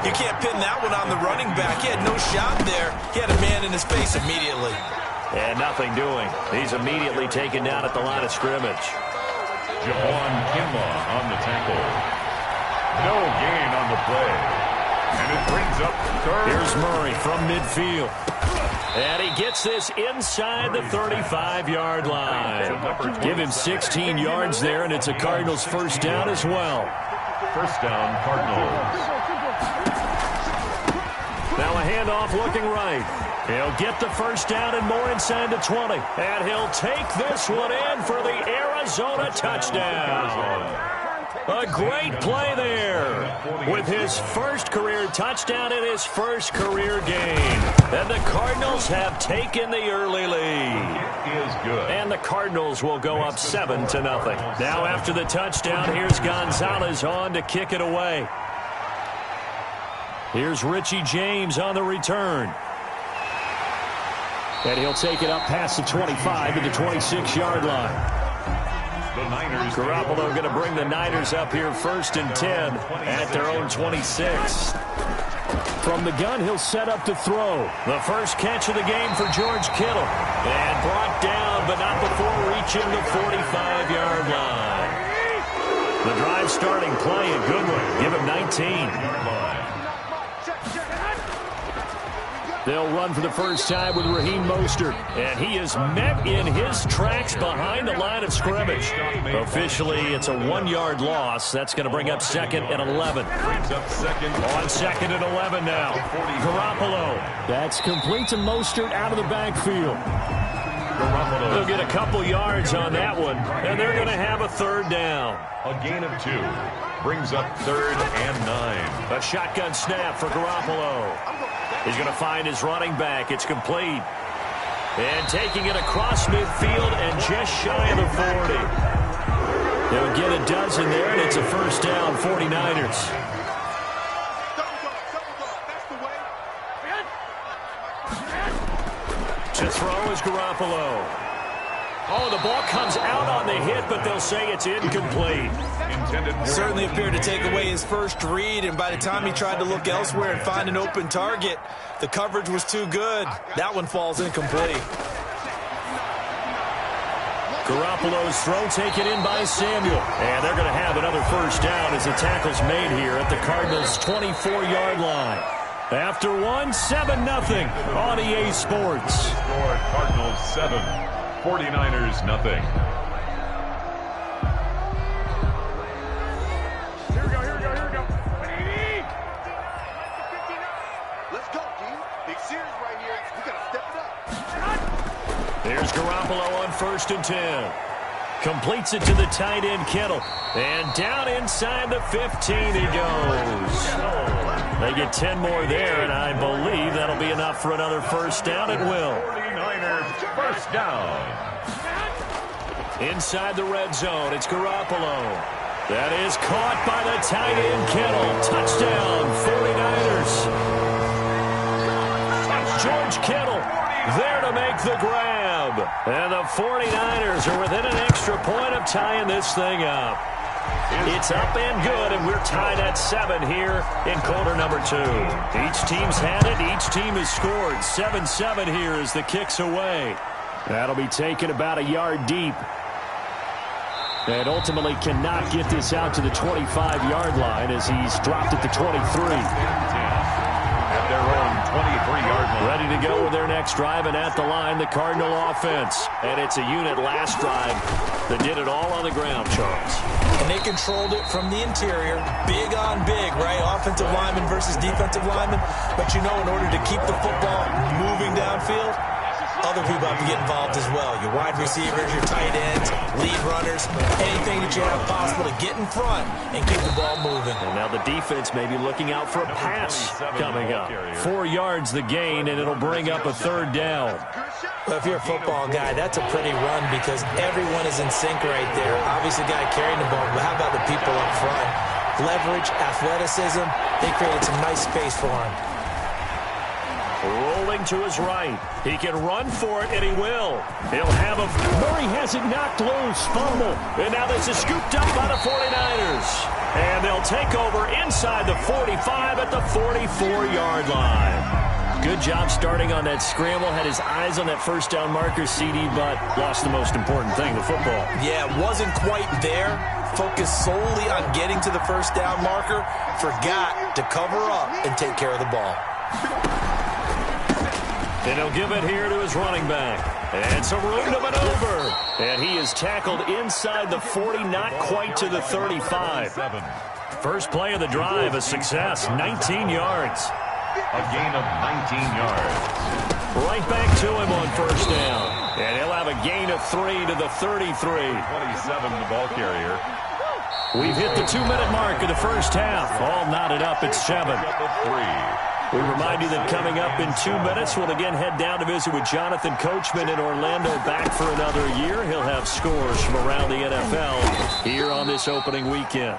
you can't pin that one on the running back. He had no shot there. He had a man in his face immediately. And nothing doing. He's immediately taken down at the line of scrimmage. Javon Kinlaw on the tackle. No gain on the play. And it brings up third. Here's Murray from midfield. And he gets this inside the 35-yard line. Give him 16 yards there, and it's a Cardinals first down as well. First down, Cardinals. Now a handoff looking right. He'll get the first down and more inside the 20. And he'll take this one in for the Arizona touchdown. A great play there with his first career touchdown in his first career game. And the Cardinals have taken the early lead. It is good. And the Cardinals will go up 7-0. Now after the touchdown, here's Gonzalez on to kick it away. Here's Richie James on the return. And he'll take it up past the 25 to the 26-yard line. The Niners. Garoppolo going to bring the Niners up here first and 10 at their own 26. From the gun, he'll set up to throw. The first catch of the game for George Kittle. And brought down, but not before reaching the 45-yard line. The drive starting play, a good one. Give him 19. They'll run for the first time with Raheem Mostert. And he is met in his tracks behind the line of scrimmage. Officially, it's a 1-yard loss. That's going to bring up second and 11. Brings up second. On second and 11 now. Garoppolo. That's complete to Mostert out of the backfield. Garoppolo. They'll get a couple yards on that one. And they're going to have a third down. A gain of 2. Brings up third and 9. A shotgun snap for Garoppolo. He's going to find his running back. It's complete. And taking it across midfield and just shy of the 40. They'll get a dozen there, and it's a first down, 49ers. To throw is Garoppolo. Oh, the ball comes out on the hit, but they'll say it's incomplete. Certainly appeared to take away his first read, and by the time he tried to look elsewhere and find an open target, the coverage was too good. That one falls incomplete. Garoppolo's throw taken in by Samuel. And they're going to have another first down as the tackle's made here at the Cardinals' 24-yard line. After one, 7-0 on EA Sports. Score Cardinals 7, 49ers nothing. Here we go. Let's go, G. Big series right here. We got to step it up. There's Garoppolo on first and 10. Completes it to the tight end, Kittle. And down inside the 15 he goes. They get 10 more there, and I believe that'll be enough for another first down. It will. 49ers first down. Inside the red zone, it's Garoppolo. That is caught by the tight end, Kittle. Touchdown, 49ers. George Kittle there to make the grab. And the 49ers are within an extra point of tying this thing up. It's up and good, and we're tied at 7 here in quarter number 2. Each team's had it. Each team has scored. 7-7 here as the kick's away. That'll be taken about a yard deep. And ultimately cannot get this out to the 25-yard line as he's dropped it to 23. At their own 23-yard line. Ready to go with their next drive, and at the line, the Cardinal offense. And it's a unit last drive that did it all on the ground, Charles. And they controlled it from the interior. Big on big, right? Offensive lineman versus defensive lineman. But you know, in order to keep the football moving downfield, other people have to get involved as well. Your wide receivers, your tight ends, lead runners, anything that you have possible to get in front and keep the ball moving. And now the defense may be looking out for a pass coming up. 4 yards the gain, and it'll bring up a 3rd down. Well, if you're a football guy, that's a pretty run because everyone is in sync right there. Obviously, the guy carrying the ball, but how about the people up front? Leverage, athleticism, they created some nice space for him. Rolling to his right. He can run for it, and he will. He'll have a... Murray has it knocked loose. Fumble. And now this is scooped up by the 49ers. And they'll take over inside the 45 at the 44-yard line. Good job starting on that scramble. Had his eyes on that first down marker, CD, but lost the most important thing, the football. Yeah, wasn't quite there. Focused solely on getting to the first down marker. Forgot to cover up and take care of the ball. And he'll give it here to his running back. And some room to maneuver. And he is tackled inside the 40, not quite to the 35. First play of the drive, a success, 19 yards. A gain of 19 yards. Right back to him on first down. And he'll have a gain of 3 to the 33. 27, the ball carrier. We've hit the 2-minute mark of the first half. All knotted up at 7. We remind you that coming up in 2 minutes, we'll again head down to visit with Jonathan Coachman in Orlando, back for another year. He'll have scores from around the NFL here on this opening weekend.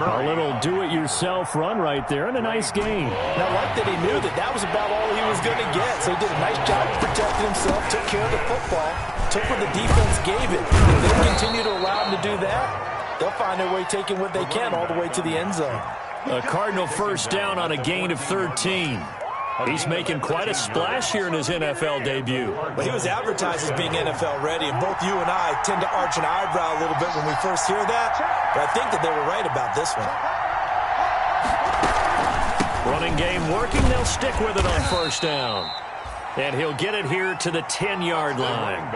A little do-it-yourself run right there, and a nice game. Now, like that he knew that was about all he was going to get, so he did a nice job of protecting himself, took care of the football, took what the defense gave it. If they continue to allow him to do that, they'll find their way taking what they can all the way to the end zone. A Cardinal first down on a gain of 13. He's making quite a splash here in his NFL debut. Well, he was advertised as being NFL ready, and both you and I tend to arch an eyebrow a little bit when we first hear that, but I think that they were right about this one. Running game working. They'll stick with it on first down. And he'll get it here to the 10-yard line.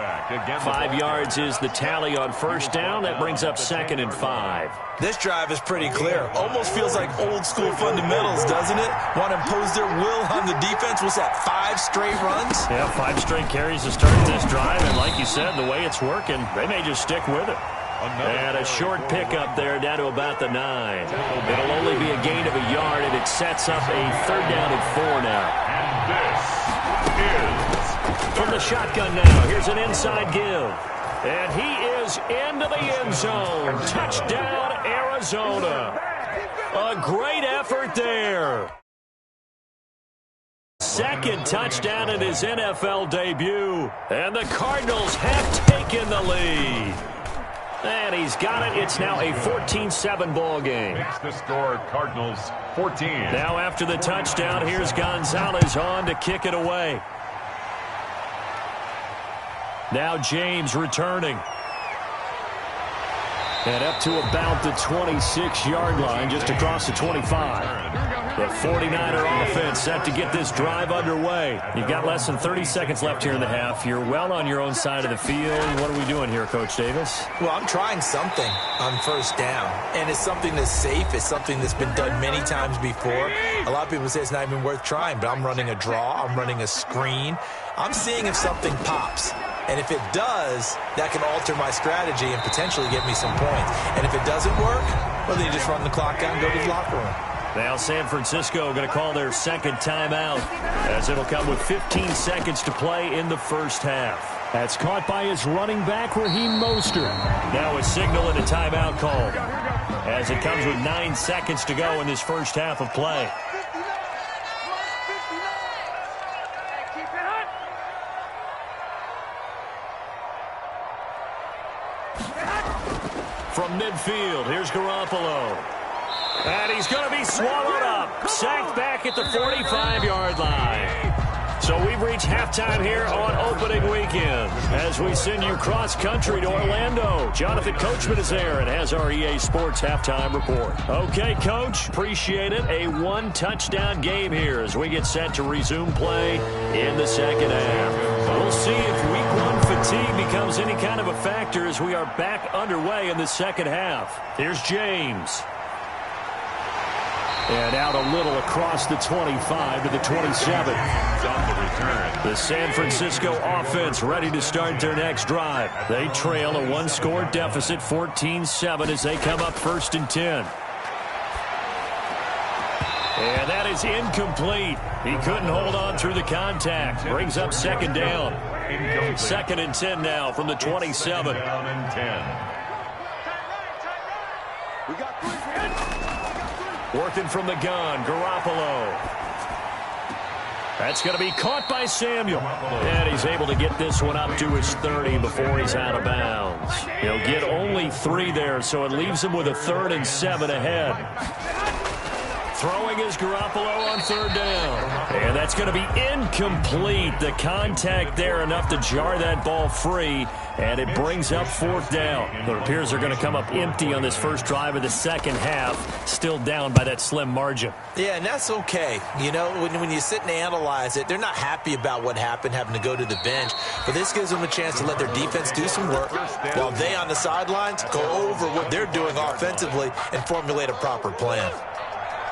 5 yards is the tally on first down. That brings up 2nd and 5. This drive is pretty clear. Almost feels like old-school fundamentals, doesn't it? Want to impose their will on the defense. Was that 5 straight runs? Yeah, 5 straight carries to start this drive. And like you said, the way it's working, they may just stick with it. And a short pickup there down to about the 9. It'll only be a gain of a yard, and it sets up a 3rd down and 4 now. And this is from the shotgun now. Here's an inside give. And he is into the end zone. Touchdown, Arizona. A great effort there. 2nd touchdown in his NFL debut. And the Cardinals have taken the lead. And he's got it. It's now a 14-7 ball game. Makes the score Cardinals 14. Now after the touchdown, here's Gonzalez on to kick it away. Now James returning. And up to about the 26-yard line, just across the 25. The 49er offense set to get this drive underway. You've got less than 30 seconds left here in the half. You're well on your own side of the field. What are we doing here, Coach Davis? Well, I'm trying something on first down. And it's something that's safe. It's something that's been done many times before. A lot of people say it's not even worth trying, but I'm running a draw. I'm running a screen. I'm seeing if something pops. And if it does, that can alter my strategy and potentially get me some points. And if it doesn't work, well, then you just run the clock out and go to the locker room. Now San Francisco going to call their 2nd timeout as it'll come with 15 seconds to play in the first half. That's caught by his running back, Raheem Mostert. Now a signal and a timeout call as it comes with 9 seconds to go in this first half of play. From midfield, here's Garoppolo. And he's going to be swallowed up. Sacked back at the 45-yard line. So we've reached halftime here on opening weekend as we send you cross-country to Orlando. Jonathan Coachman is there and has our EA Sports halftime report. Okay, Coach, appreciate it. A one-touchdown game here as we get set to resume play in the second half. We'll see if week one fatigue becomes any kind of a factor as we are back underway in the second half. Here's James. And out a little across the 25 to the 27. On the return. The San Francisco offense ready to start their next drive. They trail a one-score deficit, 14-7, as they come up 1st and 10. And that is incomplete. He couldn't hold on through the contact. Brings up 2nd down. 2nd and 10 now from the 27. Down and 10. Working from the gun, Garoppolo. That's going to be caught by Samuel. And he's able to get this one up to his 30 before he's out of bounds. He'll get only 3 there, so it leaves him with a 3rd and 7 ahead. Throwing is Garoppolo on 3rd down. And that's going to be incomplete. The contact there enough to jar that ball free. And it brings up 4th down. It appears they're going to come up empty on this first drive of the second half. Still down by that slim margin. Yeah, and that's okay. You know, when you sit and analyze it, they're not happy about what happened, having to go to the bench. But this gives them a chance to let their defense do some work while they on the sidelines go over what they're doing offensively and formulate a proper plan.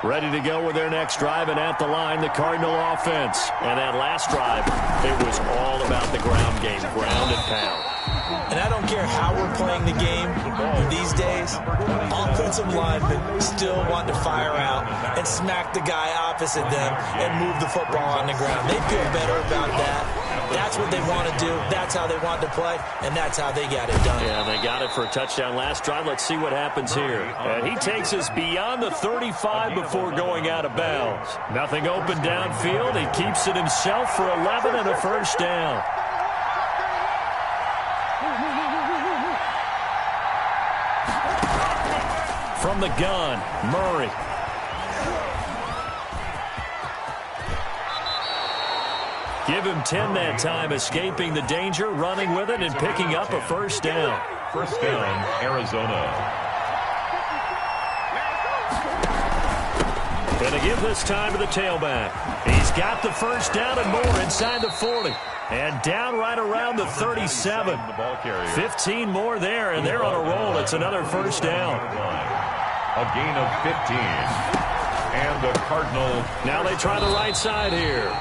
Ready to go with their next drive, and at the line, the Cardinal offense. And that last drive, it was all about the ground game, ground and pound. And I don't care how we're playing the game these days, offensive linemen still want to fire out and smack the guy opposite them and move the football on the ground. They feel better about that. That's what they want to do. That's how they want to play, and that's how they got it done. Yeah, they got it for a touchdown last drive. Let's see what happens here. And he takes us beyond the 35 before going out of bounds. Nothing open downfield. He keeps it himself for 11 and a 1st down. From the gun, Murray. Give him 10 that time, escaping the danger, running with it, and picking up a 1st down. 1st down, Arizona. Going to give this time to the tailback. He's got the 1st down and more inside the 40. And down right around the 37. 15 more there, and they're on a roll. It's another 1st down. A gain of 15. And the Cardinal. Now they try the right side here.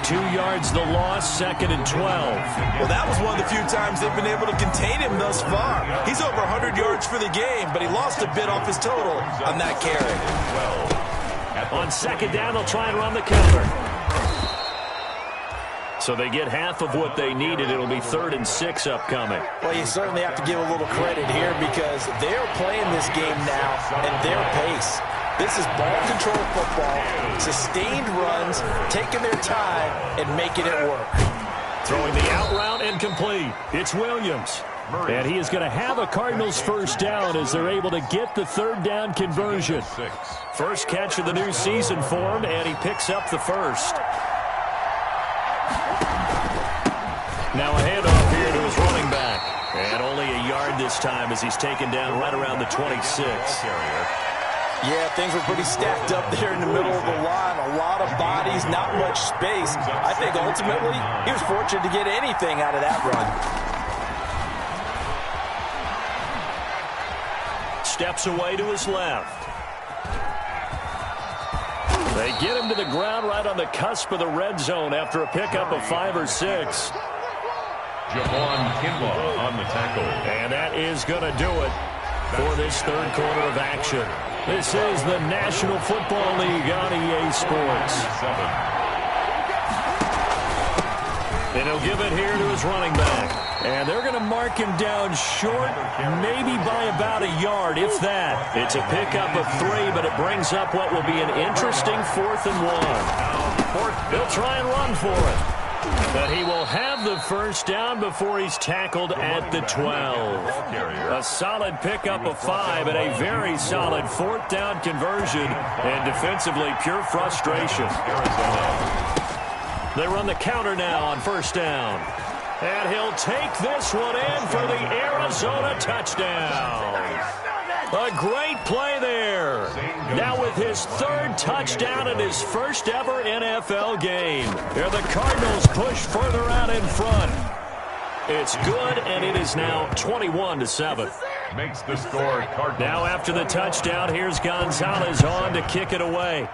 2 yards the loss, 2nd and 12. Well, that was one of the few times they've been able to contain him thus far. He's over 100 yards for the game, but he lost a bit off his total on that carry. On 2nd down, they'll try and run the counter. So they get half of what they needed. It'll be 3rd and 6 upcoming. Well, you certainly have to give a little credit here because they're playing this game now at their pace. This is ball control football, sustained runs, taking their time, and making it work. Throwing the out route incomplete. It's Williams. And he is going to have a Cardinals 1st down as they're able to get the 3rd down conversion. First catch of the new season for him, and he picks up the 1st. Now a handoff here to his running back. And only a yard this time as he's taken down right around the 26. Yeah, things were pretty stacked up there in the middle of the line. A lot of bodies, not much space. I think ultimately he was fortunate to get anything out of that run. Steps away to his left. They get him to the ground right on the cusp of the red zone after a pickup of 5 or 6. Javon Kinlaw on the tackle. And that is going to do it for this 3rd quarter of action. This is the National Football League on EA Sports. And he'll give it here to his running back. And they're going to mark him down short, maybe by about a yard, if that. It's a pickup of 3, but it brings up what will be an interesting 4th and 1. They'll try and run for it. But he will have the first down before he's tackled at the 12. A solid pickup of 5 and a very solid 4th down conversion. And defensively, pure frustration. They run the counter now on 1st down. And he'll take this one in for the Arizona touchdown. A great play there. Now with his 3rd touchdown in his first ever NFL game. Here the Cardinals push further out in front. It's good, and it is now 21-7. Makes the score Cardinals. Now after the touchdown, here's Gonzalez on to kick it away.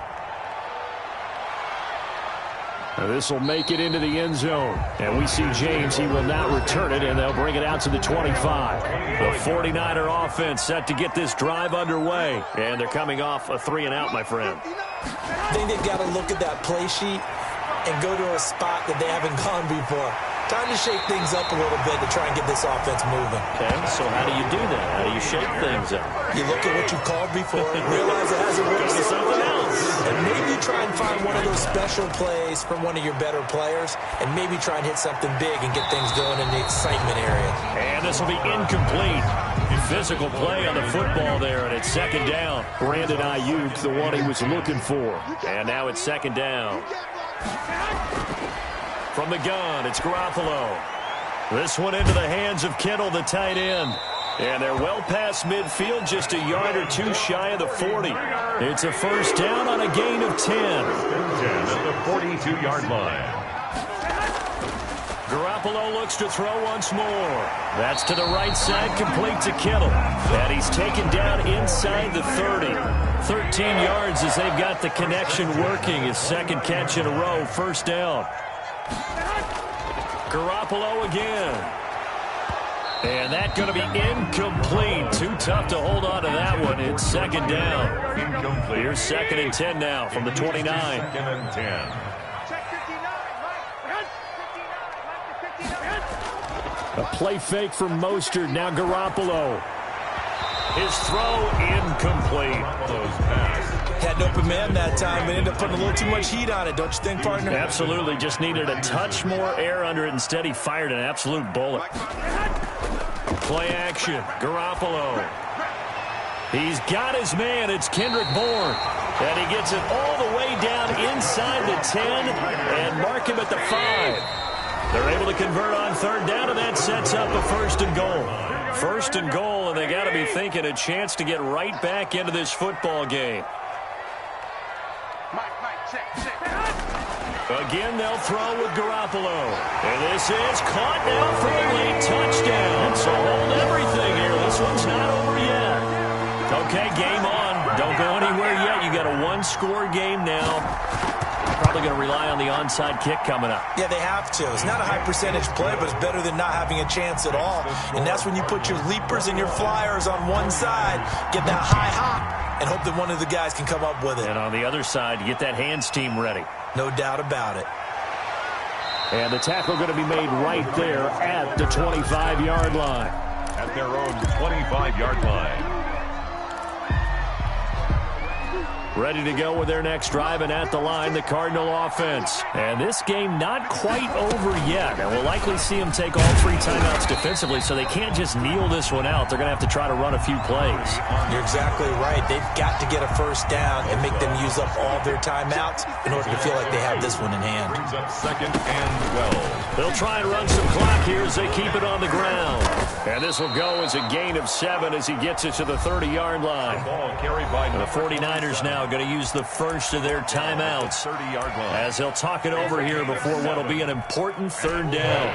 This will make it into the end zone. And we see James. He will not return it, and they'll bring it out to the 25. The 49er offense set to get this drive underway. And they're coming off a 3-and-out, my friend. I think they've got to look at that play sheet and go to a spot that they haven't gone before. Time to shake things up a little bit to try and get this offense moving. Okay, so how do you do that? How do you shake things up? You look at what you've called before and realize it hasn't worked. Go to something else. And maybe try and find one of those special plays from one of your better players and maybe try and hit something big and get things going in the excitement area. And this will be incomplete. Physical play on the football there, and it's 2nd down. Brandon Ayuk, the one he was looking for. And now it's 2nd down. From the gun, it's Garoppolo. This one into the hands of Kittle, the tight end. And they're well past midfield, just a yard or 2 shy of the 40. It's a 1st down on a gain of 10. 10 at the 42-yard line. Garoppolo looks to throw once more. That's to the right side, complete to Kittle. And he's taken down inside the 30. 13 yards as they've got the connection working. His 2nd catch in a row, 1st down. Garoppolo again. And that's going to be incomplete. Too tough to hold on to that one. It's 2nd down. Incomplete. Here's 2nd and 10 now from the 29. 2nd and 10. A play fake from Mostert. Now Garoppolo. His throw incomplete. Those pass. Had an open man that time, but ended up putting a little too much heat on it, don't you think, partner? Absolutely. Just needed a touch more air under it. Instead, he fired an absolute bullet. Play action. Garoppolo. He's got his man. It's Kendrick Bourne. And he gets it all the way down inside the 10 and mark him at the 5. They're able to convert on 3rd down, and that sets up a 1st and goal. 1st and goal, and they got to be thinking a chance to get right back into this football game. Again, they'll throw with Garoppolo. And this is caught now for a late touchdown. So hold everything here. This one's not over yet. Okay, game on. Don't go anywhere yet. You got a 1-score game now. Probably going to rely on the onside kick coming up. Yeah, they have to. It's not a high percentage play, but it's better than not having a chance at all. And that's when you put your leapers and your flyers on one side, get that high hop, and hope that one of the guys can come up with it. And on the other side, you get that hands team ready. No doubt about it. And the tackle going to be made right there at the 25-yard line. At their own 25-yard line. Ready to go with their next drive, and at the line, the Cardinal offense. And this game not quite over yet. And we'll likely see them take all 3 timeouts defensively, so they can't just kneel this one out. They're going to have to try to run a few plays. You're exactly right. They've got to get a 1st down and make them use up all their timeouts in order to feel like they have this one in hand. Brings up 2nd and 12. They'll try and run some clock here as they keep it on the ground. And this will go as a gain of 7 as he gets it to the 30-yard line. Ball carried by the 49ers now going to use the first of their timeouts 30-yard line. as they'll talk it over here before what will be an important 3rd down.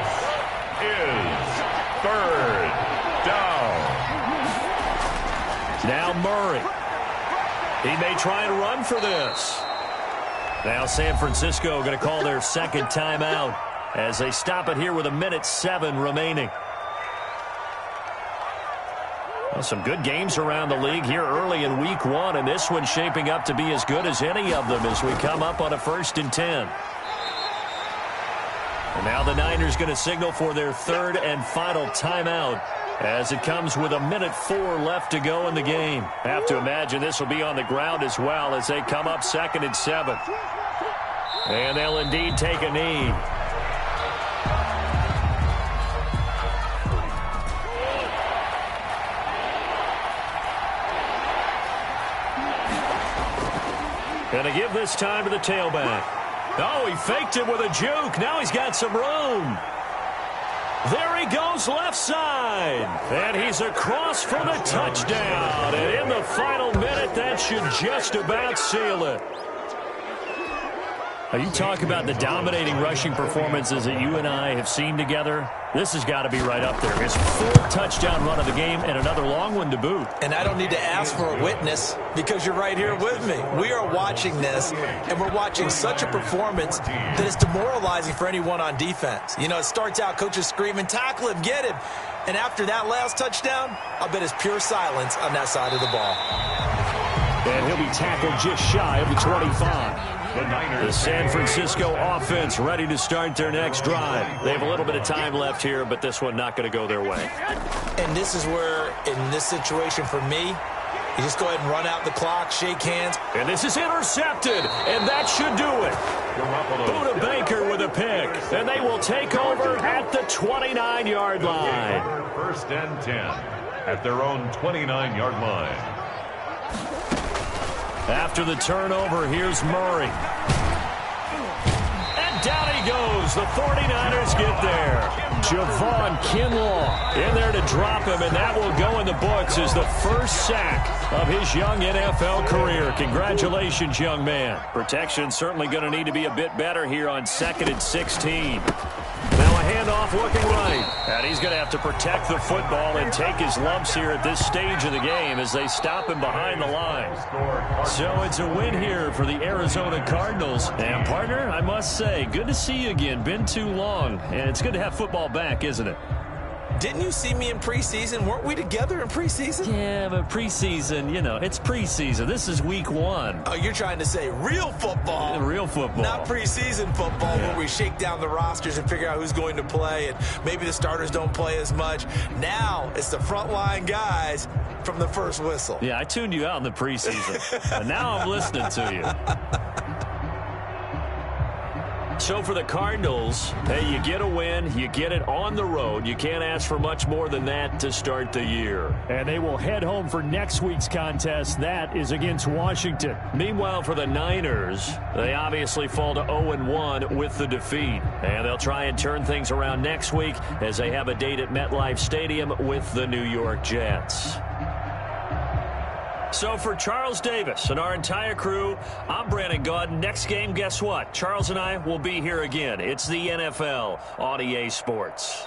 Is 3rd down. Now Murray. He may try and run for this. Now San Francisco going to call their 2nd timeout as they stop it here with 1:07 remaining. Well, some good games around the league here early in week 1, and this one's shaping up to be as good as any of them as we come up on a 1st and 10. And now the Niners going to signal for their 3rd and final timeout as it comes with 1:04 left to go in the game. Have to imagine this will be on the ground as well as they come up 2nd and 7. And they'll indeed take a knee. And to give this time to the tailback. Oh, he faked it with a juke. Now he's got some room. There he goes left side. And he's across for the touchdown. And in the final minute, that should just about seal it. You talk about the dominating rushing performances that you and I have seen together. This has got to be right up there. His fourth touchdown run of the game and another long one to boot. And I don't need to ask for a witness because you're right here with me. We are watching this, and we're watching such a performance that is demoralizing for anyone on defense. You know, it starts out, coaches screaming, tackle him, get him. And after that last touchdown, I'll bet it's pure silence on that side of the ball. And he'll be tackled just shy of the 25. The San Francisco offense ready to start their next drive. They have a little bit of time left here, but this one not going to go their way. And this is where, in this situation for me, you just go ahead and run out the clock, shake hands. And this is intercepted, and that should do it. Buda Baker with a pick, and they will take over at the 29-yard line. First and 10 at their own 29-yard line. After the turnover, here's Murray. And down he goes. The 49ers get there. Javon Kinlaw in there to drop him, and that will go in the books as the first sack of his young NFL career. Congratulations, young man. Protection certainly going to need to be a bit better here on 2nd and 16. Now a handoff looking right. And he's going to have to protect the football and take his lumps here at this stage of the game as they stop him behind the line. So it's a win here for the Arizona Cardinals. And, partner, I must say, good to see you again. Been too long. And it's good to have football back, isn't it? Didn't you see me in preseason? Weren't we together in preseason? Yeah, but preseason, you know, it's preseason. This is week 1. Oh, you're trying to say real football. Real football. Not preseason football where we shake down the rosters and figure out who's going to play, and maybe the starters don't play as much. Now it's the frontline guys from the first whistle. Yeah, I tuned you out in the preseason, and now I'm listening to you. So for the Cardinals, hey, you get a win, you get it on the road. You can't ask for much more than that to start the year. And they will head home for next week's contest. That is against Washington. Meanwhile, for the Niners, they obviously fall to 0-1 with the defeat. And they'll try and turn things around next week as they have a date at MetLife Stadium with the New York Jets. So for Charles Davis and our entire crew, I'm Brandon Gaudin. Next game, guess what? Charles and I will be here again. It's the NFL on EA Sports.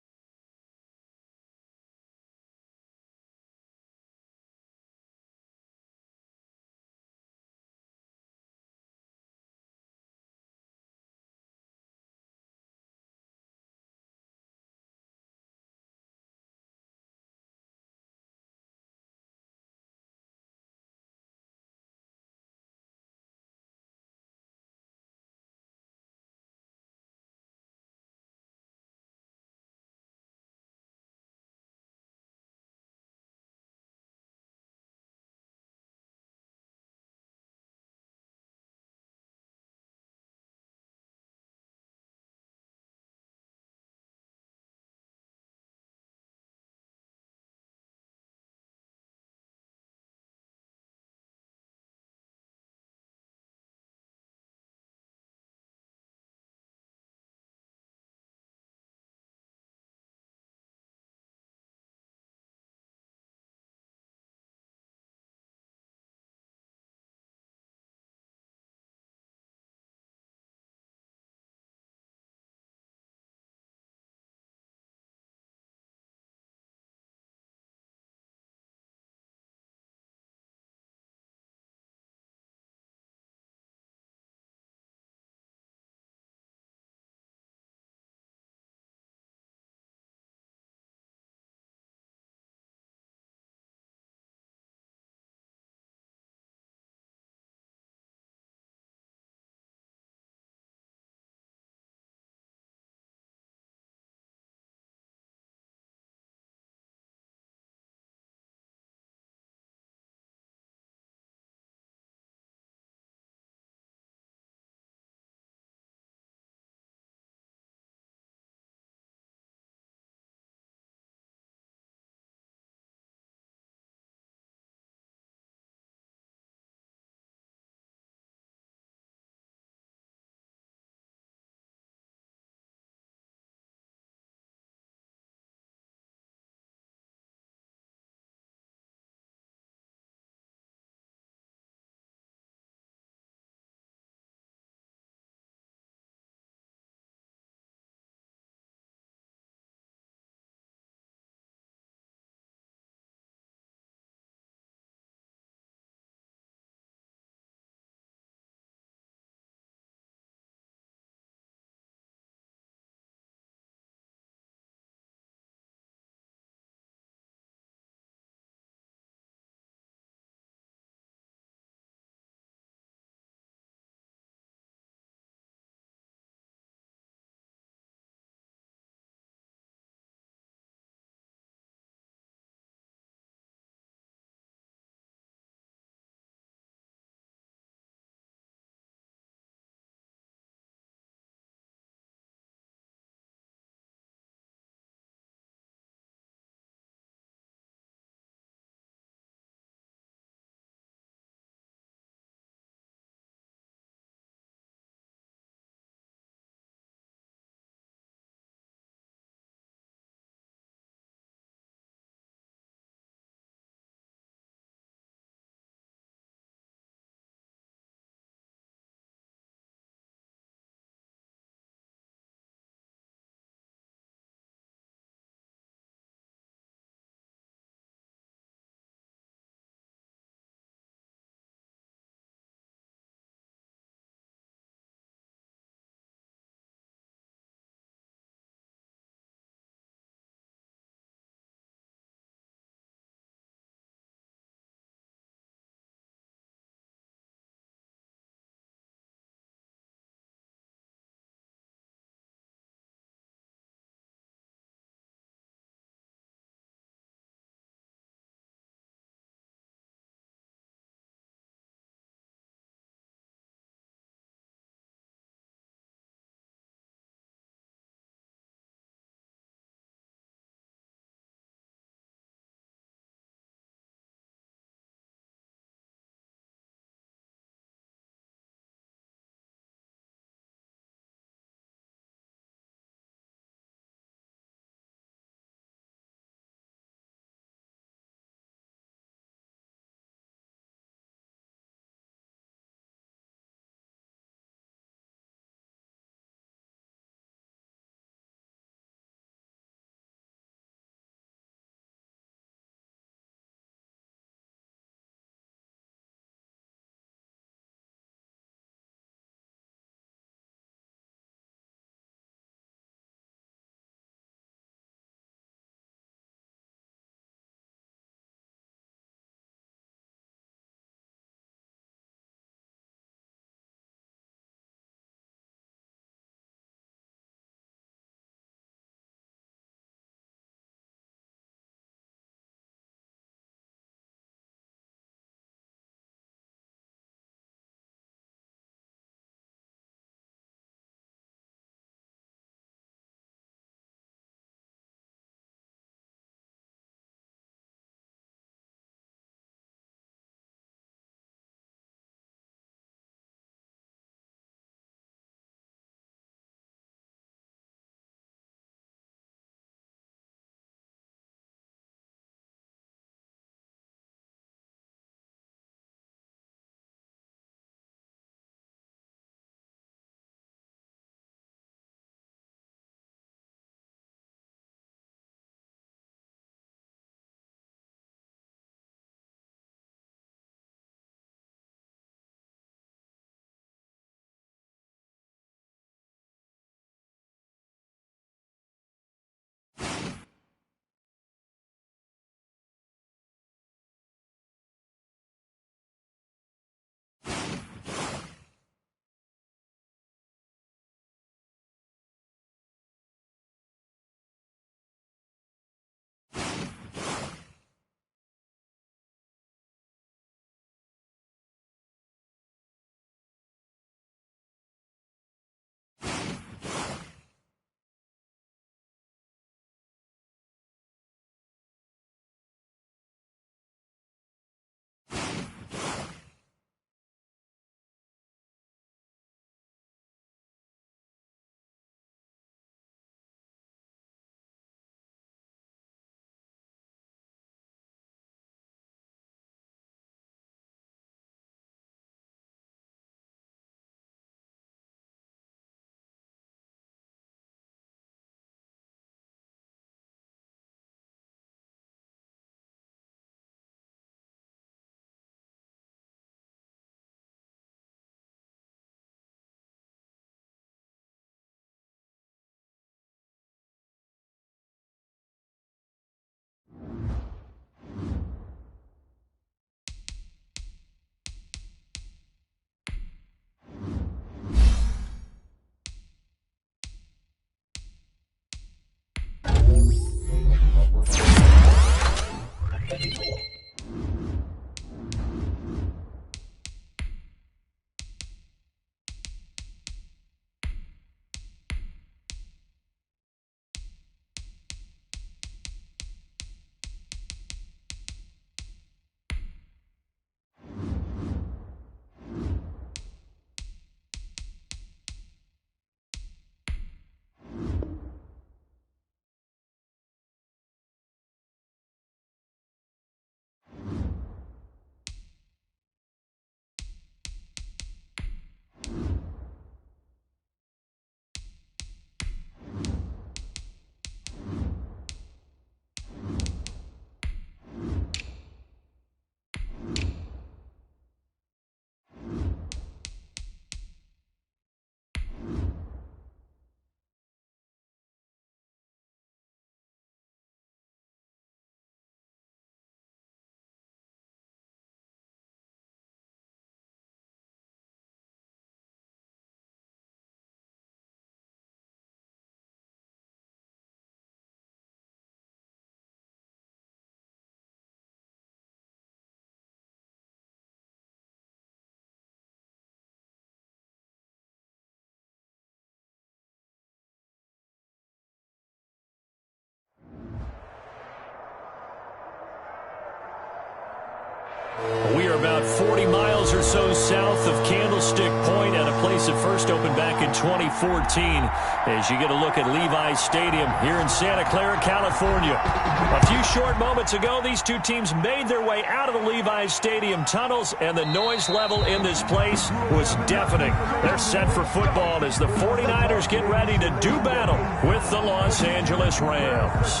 so south of Candlestick Point at a place that first opened back in 2014 as you get a look at Levi's Stadium here in Santa Clara, California. A few short moments ago, these two teams made their way out of the Levi's Stadium tunnels, and the noise level in this place was deafening. They're set for football as the 49ers get ready to do battle with the Los Angeles Rams.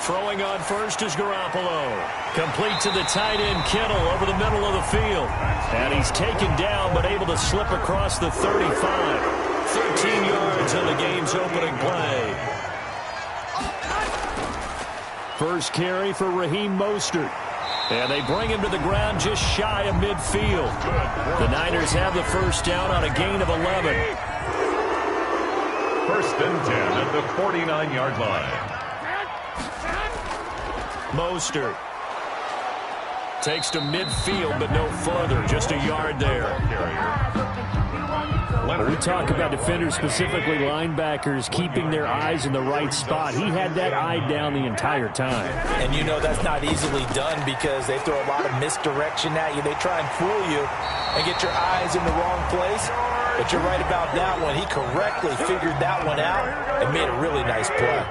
Throwing on first is Garoppolo. Complete to the tight end, Kittle, over the middle of the field. And he's taken down, but able to slip across the 35. 13 yards on the game's opening play. First carry for Raheem Mostert. And they bring him to the ground just shy of midfield. The Niners have the first down on a gain of 11. First and 10 at the 49-yard line. Mostert takes to midfield, but no further. Just a yard there. When we talk about defenders, specifically linebackers, keeping their eyes in the right spot, he had that eye down the entire time. And you know that's not easily done because they throw a lot of misdirection at you. They try and fool you and get your eyes in the wrong place. But you're right about that one. He correctly figured that one out and made a really nice play.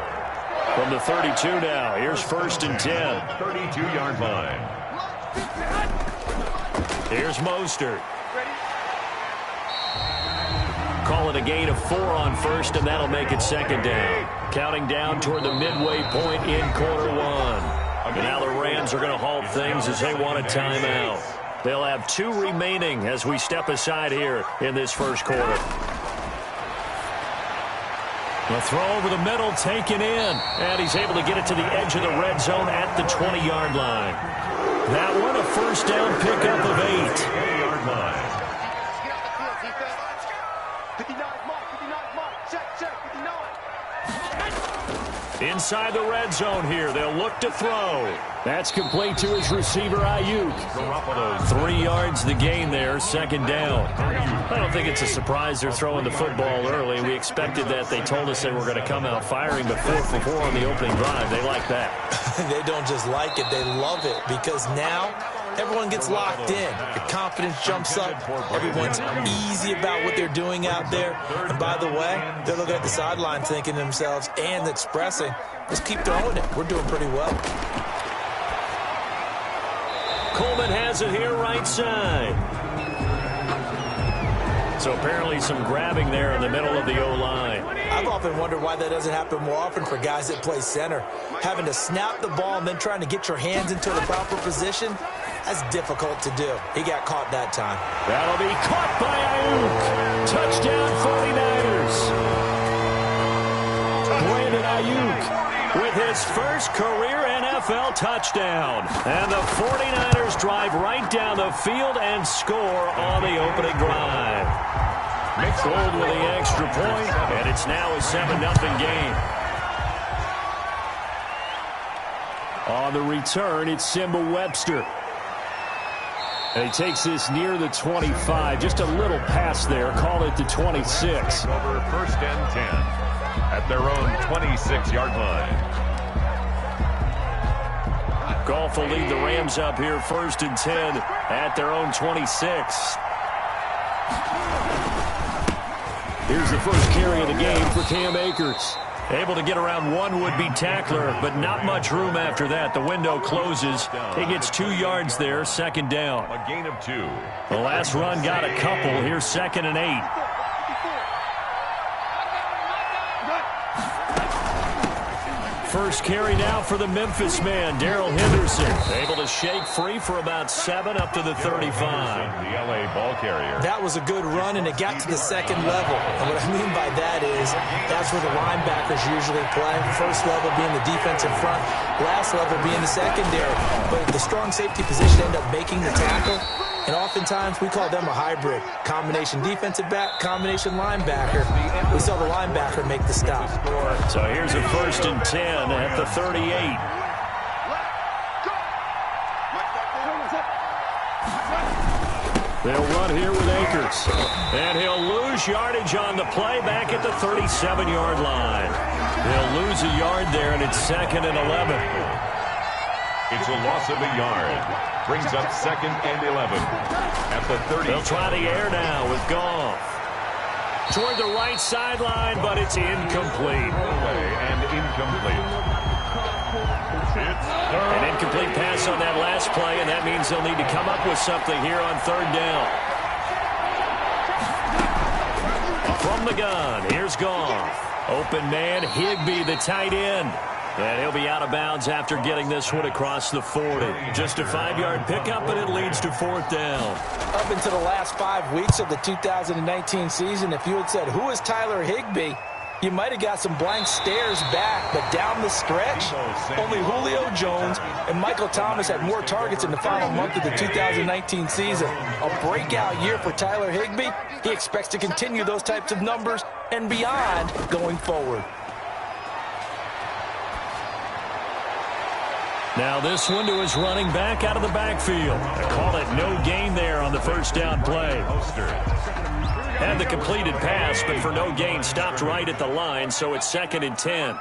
From the 32 now, here's first and 10. 32-yard line. Here's Mostert. Call it a gain of 4 on first, and that'll make it second down. Counting down toward the midway point in quarter one. And now the Rams are going to halt things as they want a timeout. They'll have 2 remaining as we step aside here in this first quarter. The throw over the middle, taken in. And he's able to get it to the edge of the red zone at the 20-yard line. That one, a first down pickup of 8. 20-yard line. Inside the red zone here, they'll look to throw. That's complete to his receiver, Ayuk. 3 yards the gain there, second down. I don't think it's a surprise they're throwing the football early. We expected that. They told us they were going to come out firing, but 4 for 4 on the opening drive. They like that. They don't just like it, they love it, because now everyone gets locked in. The confidence jumps up. Everyone's easy about what they're doing out there. And by the way, they're looking at the sideline thinking to themselves and expressing, let's keep throwing it. We're doing pretty well. Coleman has it here right side. So apparently some grabbing there in the middle of the O-line. I've often wondered why that doesn't happen more often for guys that play center. Having to snap the ball and then trying to get your hands into the proper position, that's difficult to do. He got caught that time. That'll be caught by Ayuk. Touchdown 49ers. Brandon Ayuk with his first career NFL touchdown. And the 49ers drive right down the field and score on the opening drive. Gold with the extra point, and it's now a 7-0 game. On the return, it's Simba Webster. And he takes this near the 25. Just a little pass there. Call it the 26. Over first and 10 at their own 26-yard line. Goff will lead the Rams up here first and 10 at their own 26. Here's the first carry of the game for Cam Akers. Able to get around one would-be tackler, but not much room after that. The window closes. He gets 2 yards there, second down. A gain of 2. The last run got a couple. Here's second and 8. First carry now for the Memphis man, Darrell Henderson. Able to shake free for about 7 up to the 35. The L.A. ball carrier. That was a good run, and it got to the second level. And what I mean by that is that's where the linebackers usually play. First level being the defensive front, last level being the secondary. But the strong safety position ended up making the tackle. And oftentimes we call them a hybrid. Combination defensive back, combination linebacker. We saw the linebacker make the stop. So here's a first and 10 at the 38. They'll run here with Akers. And he'll lose yardage on the play back at the 37-yard line. He'll lose a yard there, and it's 2nd and 11. It's a loss of a yard. Brings up 2nd and 11 at the 30. They'll try the air now with Goff. Toward the right sideline, but it's incomplete. And incomplete. An incomplete pass on that last play, and that means they'll need to come up with something here on 3rd down. From the gun, here's Goff. Open man, Higbee, the tight end. And he'll be out of bounds after getting this one across the 40. Just a 5-yard pickup, and it leads to 4th down. Up into the last 5 weeks of the 2019 season, if you had said, who is Tyler Higbee? You might have got some blank stares back, but down the stretch, only Julio Jones and Michael Thomas had more targets in the final month of the 2019 season. A breakout year for Tyler Higbee. He expects to continue those types of numbers and beyond going forward. Now this one to his running back out of the backfield. They call it no gain there on the 1st down play. Had the completed pass, but for no gain, stopped right at the line, so it's 2nd and 10.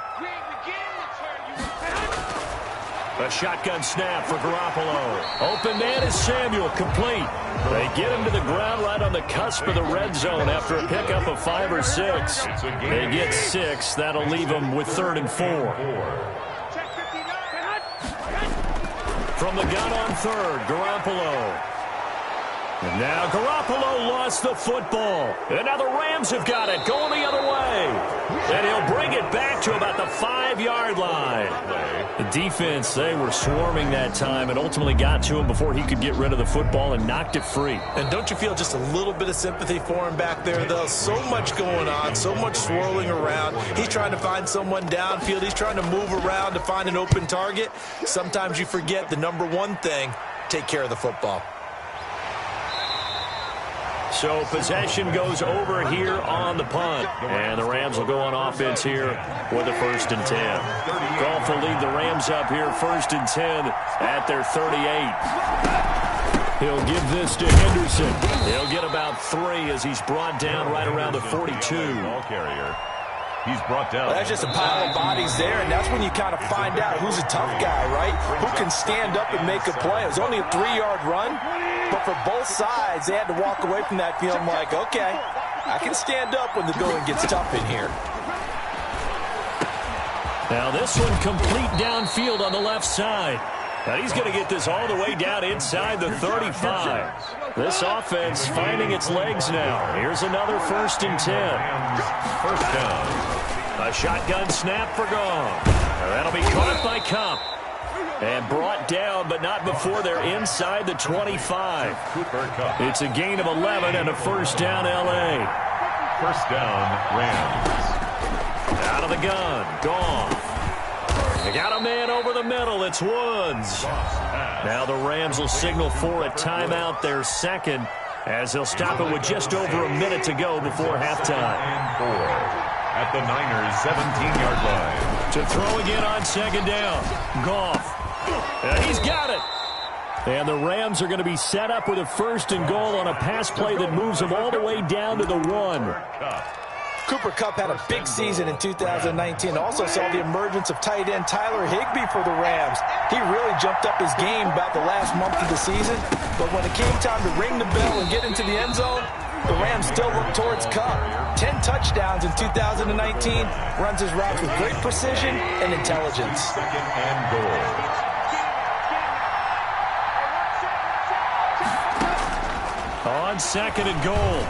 A shotgun snap for Garoppolo. Open man is Samuel, complete. They get him to the ground right on the cusp of the red zone after a pickup of 5 or 6. They get 6. That'll leave them with 3rd and 4. From the gun on 3rd, Garoppolo. And now Garoppolo lost the football. And now the Rams have got it, going the other way. And he'll bring it back to about the 5-yard line. The defense, they were swarming that time and ultimately got to him before he could get rid of the football and knocked it free. And don't you feel just a little bit of sympathy for him back there, though? So much going on, so much swirling around. He's trying to find someone downfield. He's trying to move around to find an open target. Sometimes you forget the number one thing, take care of the football. So possession goes over here on the punt. And the Rams will go on offense here with a 1st and 10. Goff will lead the Rams up here 1st and 10 at their 38. He'll give this to Henderson. He'll get about 3 as he's brought down right around the 42. Ball carrier. He's brought down. Well, that's just a pile of bodies there, and that's when you kind of find out who's a tough guy, right? Who can stand up and make a play. It was only a 3-yard run, but for both sides, they had to walk away from that feeling like, okay, I can stand up when the going gets tough in here. Now this one complete downfield on the left side. Now he's going to get this all the way down inside the 35. This offense finding its legs now. Here's another 1st and 10. 1st down. A shotgun snap for Goff. That'll be caught by Kupp. And brought down, but not before they're inside the 25. Cooper Kupp. It's a gain of 11 and a 1st down L.A. 1st down, Rams. Out of the gun, Goff. They got a man over the middle. It's Woods. Now the Rams will signal for a timeout, their 2nd, as they'll stop it with just over a minute to go before halftime. And 4 at the Niners' 17-yard line. To throw again on 2nd down. Goff. And he's got it. And the Rams are going to be set up with a 1st and goal on a pass play that moves them all the way down to the 1. Cooper Kupp had a big season in 2019. Also saw the emergence of tight end Tyler Higbee for the Rams. He really jumped up his game about the last month of the season. But when it came time to ring the bell and get into the end zone, the Rams still look towards Kupp. 10 touchdowns in 2019. Runs his routes with great precision and intelligence. 2nd and goal. On 2nd and goal,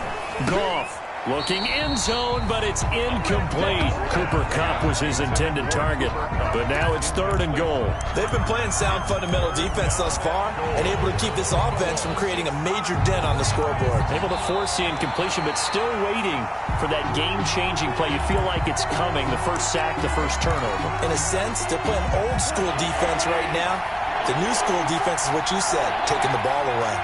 Goff looking end zone, but it's incomplete. Cooper Kupp was his intended target, but now it's 3rd and goal. They've been playing sound fundamental defense thus far and able to keep this offense from creating a major dent on the scoreboard. Able to force the incompletion, but still waiting for that game-changing play. You feel like it's coming, the 1st sack, the 1st turnover. In a sense, they're playing old-school defense right now. The new school defense is what you said, taking the ball away.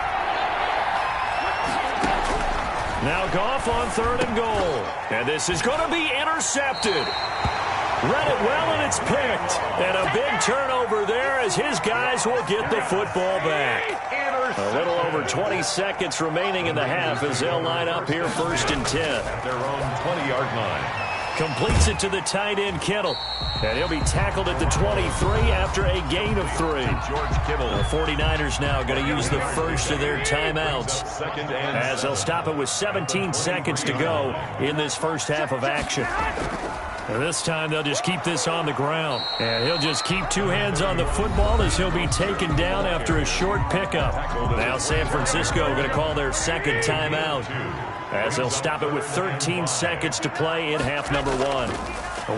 Now Goff on 3rd and goal. And this is going to be intercepted. Read it well, and it's picked. And a big turnover there as his guys will get the football back. A little over 20 seconds remaining in the half as they'll line up here 1st and 10. At their own 20-yard line. Completes it to the tight end, Kittle. And he'll be tackled at the 23 after a gain of 3. George Kittle. The 49ers now going to use the first of their timeouts as they'll stop it with 17 seconds to go in this first half of action. And this time they'll just keep this on the ground. And he'll just keep 2 hands on the football as he'll be taken down after a short pickup. Now San Francisco going to call their second timeout as they'll stop it with 13 seconds to play in half number 1.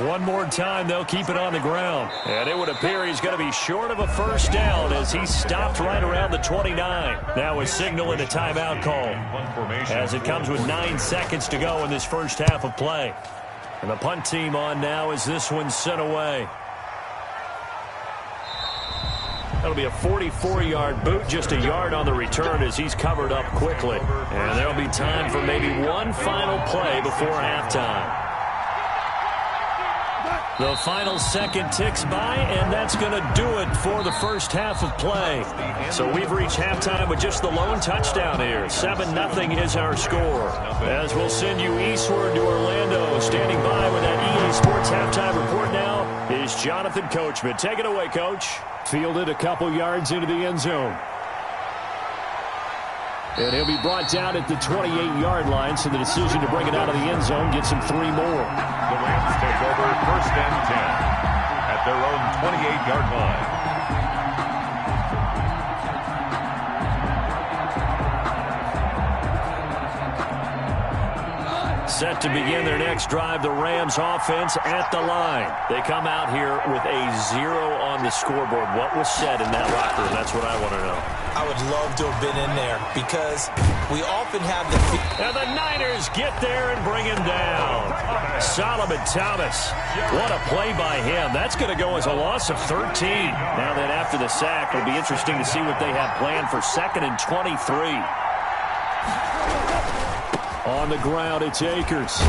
One more time, they'll keep it on the ground. And it would appear he's going to be short of a first down as he stopped right around the 29. Now a signal and a timeout call as it comes with 9 seconds to go in this first half of play. And the punt team on now as this one's sent away. That'll be a 44-yard boot, just a yard on the return as he's covered up quickly. And there'll be time for maybe one final play before halftime. The final second ticks by, and that's going to do it for the first half of play. So we've reached halftime with just the lone touchdown here. 7-0 is our score. As we'll send you eastward to Orlando. Standing by with that EA Sports halftime report now is Jonathan Coachman. Take it away, Coach. Fielded a couple yards into the end zone. And he'll be brought down at the 28-yard line, so the decision to bring it out of the end zone gets him 3 more. The Rams take over 1st and 10 at their own 28-yard line. Set to begin their next drive, the Rams offense at the line. They come out here with a 0 on the scoreboard. What was said in that locker room? That's what I want to know. I would love to have been in there because we often have the... And the Niners get there and bring him down. Solomon Thomas. What a play by him. That's going to go as a loss of 13. Now then after the sack, it'll be interesting to see what they have planned for 2nd and 23. On the ground, it's Akers.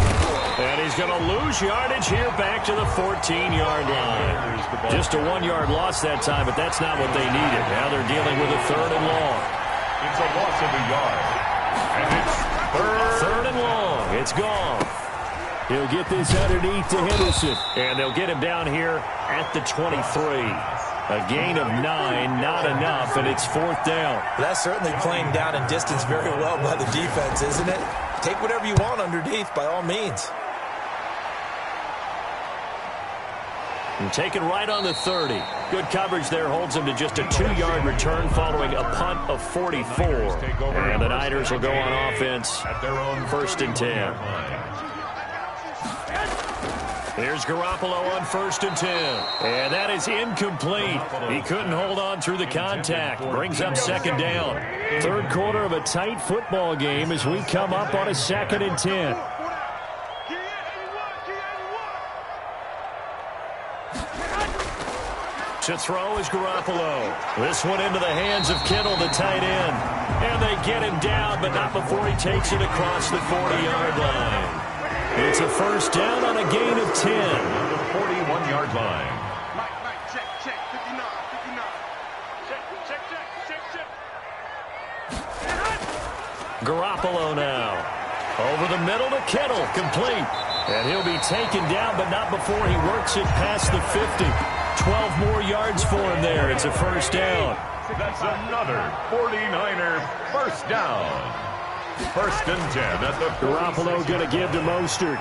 And he's going to lose yardage here back to the 14-yard line. Just a 1-yard loss that time, but that's not what they needed. Now they're dealing with a 3rd and long. It's a loss of a yard. And it's 3rd and long. It's gone. He'll get this underneath to Henderson. And they'll get him down here at the 23. A gain of 9, not enough, and it's 4th down. That's certainly playing down in distance very well by the defense, isn't it? Take whatever you want underneath, by all means. And taken right on the 30. Good coverage there holds him to just a 2-yard return following a punt of 44. And the Niners will go on offense at their own 1st and 10. Here's Garoppolo on 1st and 10. And that is incomplete. He couldn't hold on through the contact. Brings up 2nd down. 3rd quarter of a tight football game as we come up on a 2nd and 10. To throw is Garoppolo. This one into the hands of Kittle, the tight end. And they get him down, but not before he takes it across the 40-yard line. It's a 1st down on a gain of 10. The 41-yard line. Check, 59. Check. Garoppolo now. Over the middle to Kittle, complete. And he'll be taken down, but not before he works it past the 50. 12 more yards for him there. It's a 1st down. That's another 49er 1st down. 1st and 10 at the... Garoppolo going to give to Mostert.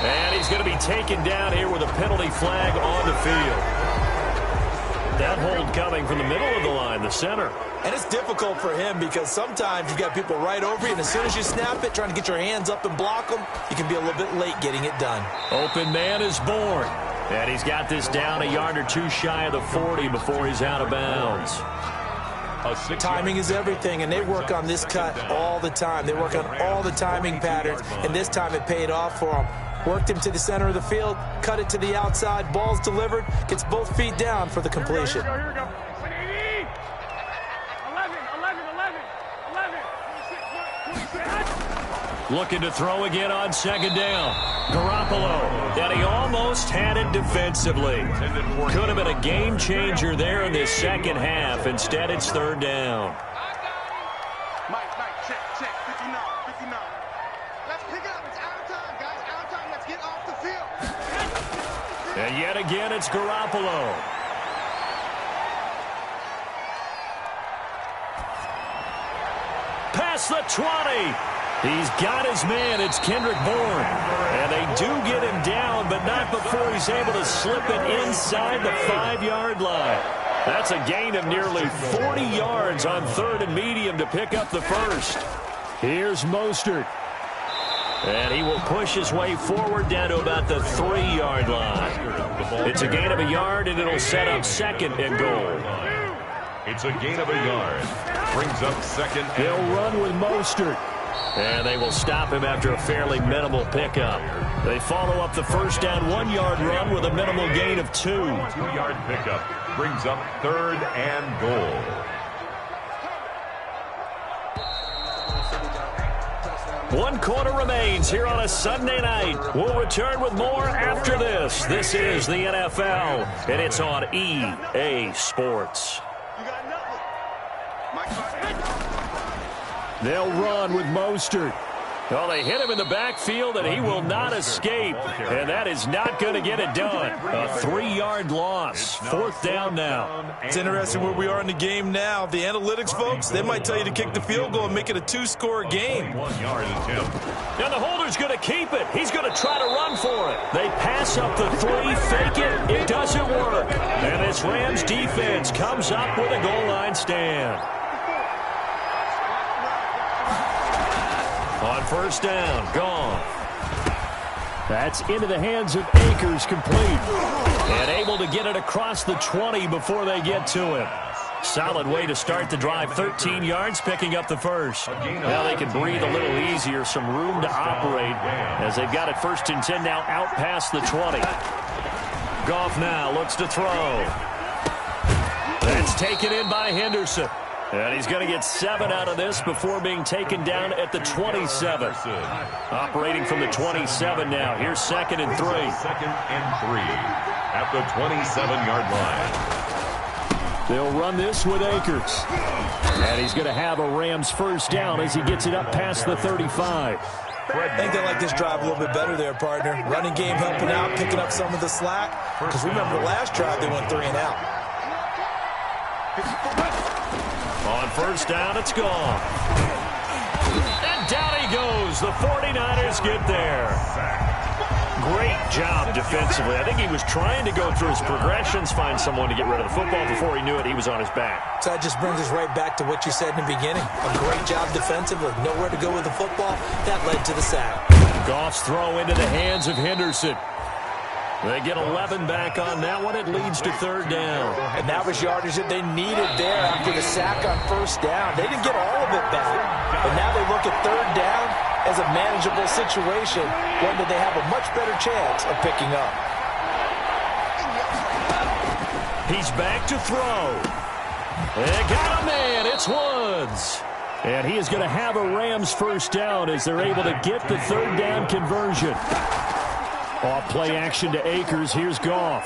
And he's going to be taken down here with a penalty flag on the field. That hold coming from the middle of the line, the center. And it's difficult for him because sometimes you've got people right over you, and as soon as you snap it, trying to get your hands up and block them, you can be a little bit late getting it done. Open man is born. And he's got this down a yard or 2 shy of the 40 before he's out of bounds. Timing is everything, and they work on this cut all the time. They work on all the timing patterns, and this time it paid off for them. Worked him to the center of the field, cut it to the outside, ball's delivered, gets both feet down for the completion. Here we go. 11. Looking to throw again on second down. Garoppolo. And he almost had it defensively. Could have been a game changer there in this second half. Instead, it's third down. Mike, check. 59. Let's pick it up. It's out of time, guys. Out of time. Let's get off the field. And yet again, it's Garoppolo. Past the 20. He's got his man. It's Kendrick Bourne. And they do get him down, but not before he's able to slip it inside the 5-yard line. That's a gain of nearly 40 yards on third and medium to pick up the first. Here's Mostert. And he will push his way forward down to about the 3-yard line. It's a gain of a yard, and it'll set up second and goal. It's a gain of a yard. Brings up second. They'll run with Mostert. And they will stop him after a fairly minimal pickup. They follow up the first down 1-yard run with a minimal gain of 2. 2-yard pickup brings up third and goal. One quarter remains here on a Sunday night. We'll return with more after this. This is the NFL, and it's on EA Sports. They'll run with Mostert. Well, they hit him in the backfield, and he will not escape. And that is not going to get it done. A 3-yard loss. Fourth down now. It's interesting where we are in the game now. The analytics folks, they might tell you to kick the field goal and make it a 2-score game. 1-yard attempt. Now the holder's going to keep it. He's going to try to run for it. They pass up the 3, fake it. It doesn't work. And this Rams defense comes up with a goal line stand. On first down, gone. That's into the hands of Akers, complete. And able to get it across the 20 before they get to him. Solid way to start the drive. 13 yards, picking up the first. Now they can breathe a little easier, some room to operate as they've got it first and 10 now out past the 20. Goff now looks to throw. That's taken in by Henderson. And he's going to get 7 out of this before being taken down at the 27. Operating from the 27 now. Here's second and 3. Second and 3 at the 27-yard line. They'll run this with Akers. And he's going to have a Rams first down as he gets it up past the 35. I think they like this drive a little bit better there, partner. Running game helping out, picking up some of the slack. Because remember the last drive, they went 3 and out. On first down, it's gone. And down he goes. The 49ers get there. Great job defensively. I think he was trying to go through his progressions, find someone to get rid of the football. Before he knew it, he was on his back. So that just brings us right back to what you said in the beginning. A great job defensively. Nowhere to go with the football. That led to the sack. Goff's throw into the hands of Henderson. They get 11 back on that one. It leads to third down. And that was yardage that they needed there after the sack on first down. They didn't get all of it back. But now they look at third down as a manageable situation, one that they have a much better chance of picking up. He's back to throw. They got a man. It's Woods. And he is going to have a Rams first down as they're able to get the third down conversion. Off play action to Akers. Here's Goff.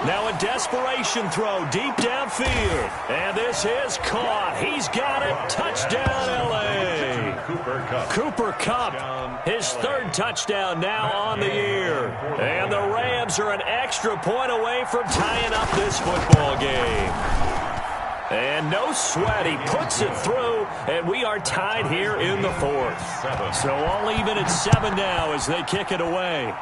Now a desperation throw deep downfield. And this is caught. He's got it. Touchdown, L.A. Cooper Kupp, his third touchdown now on the year. And the Rams are an extra point away from tying up this football game. And no sweat. He puts it through, and we are tied here in the fourth. So all even at 7 now as they kick it away.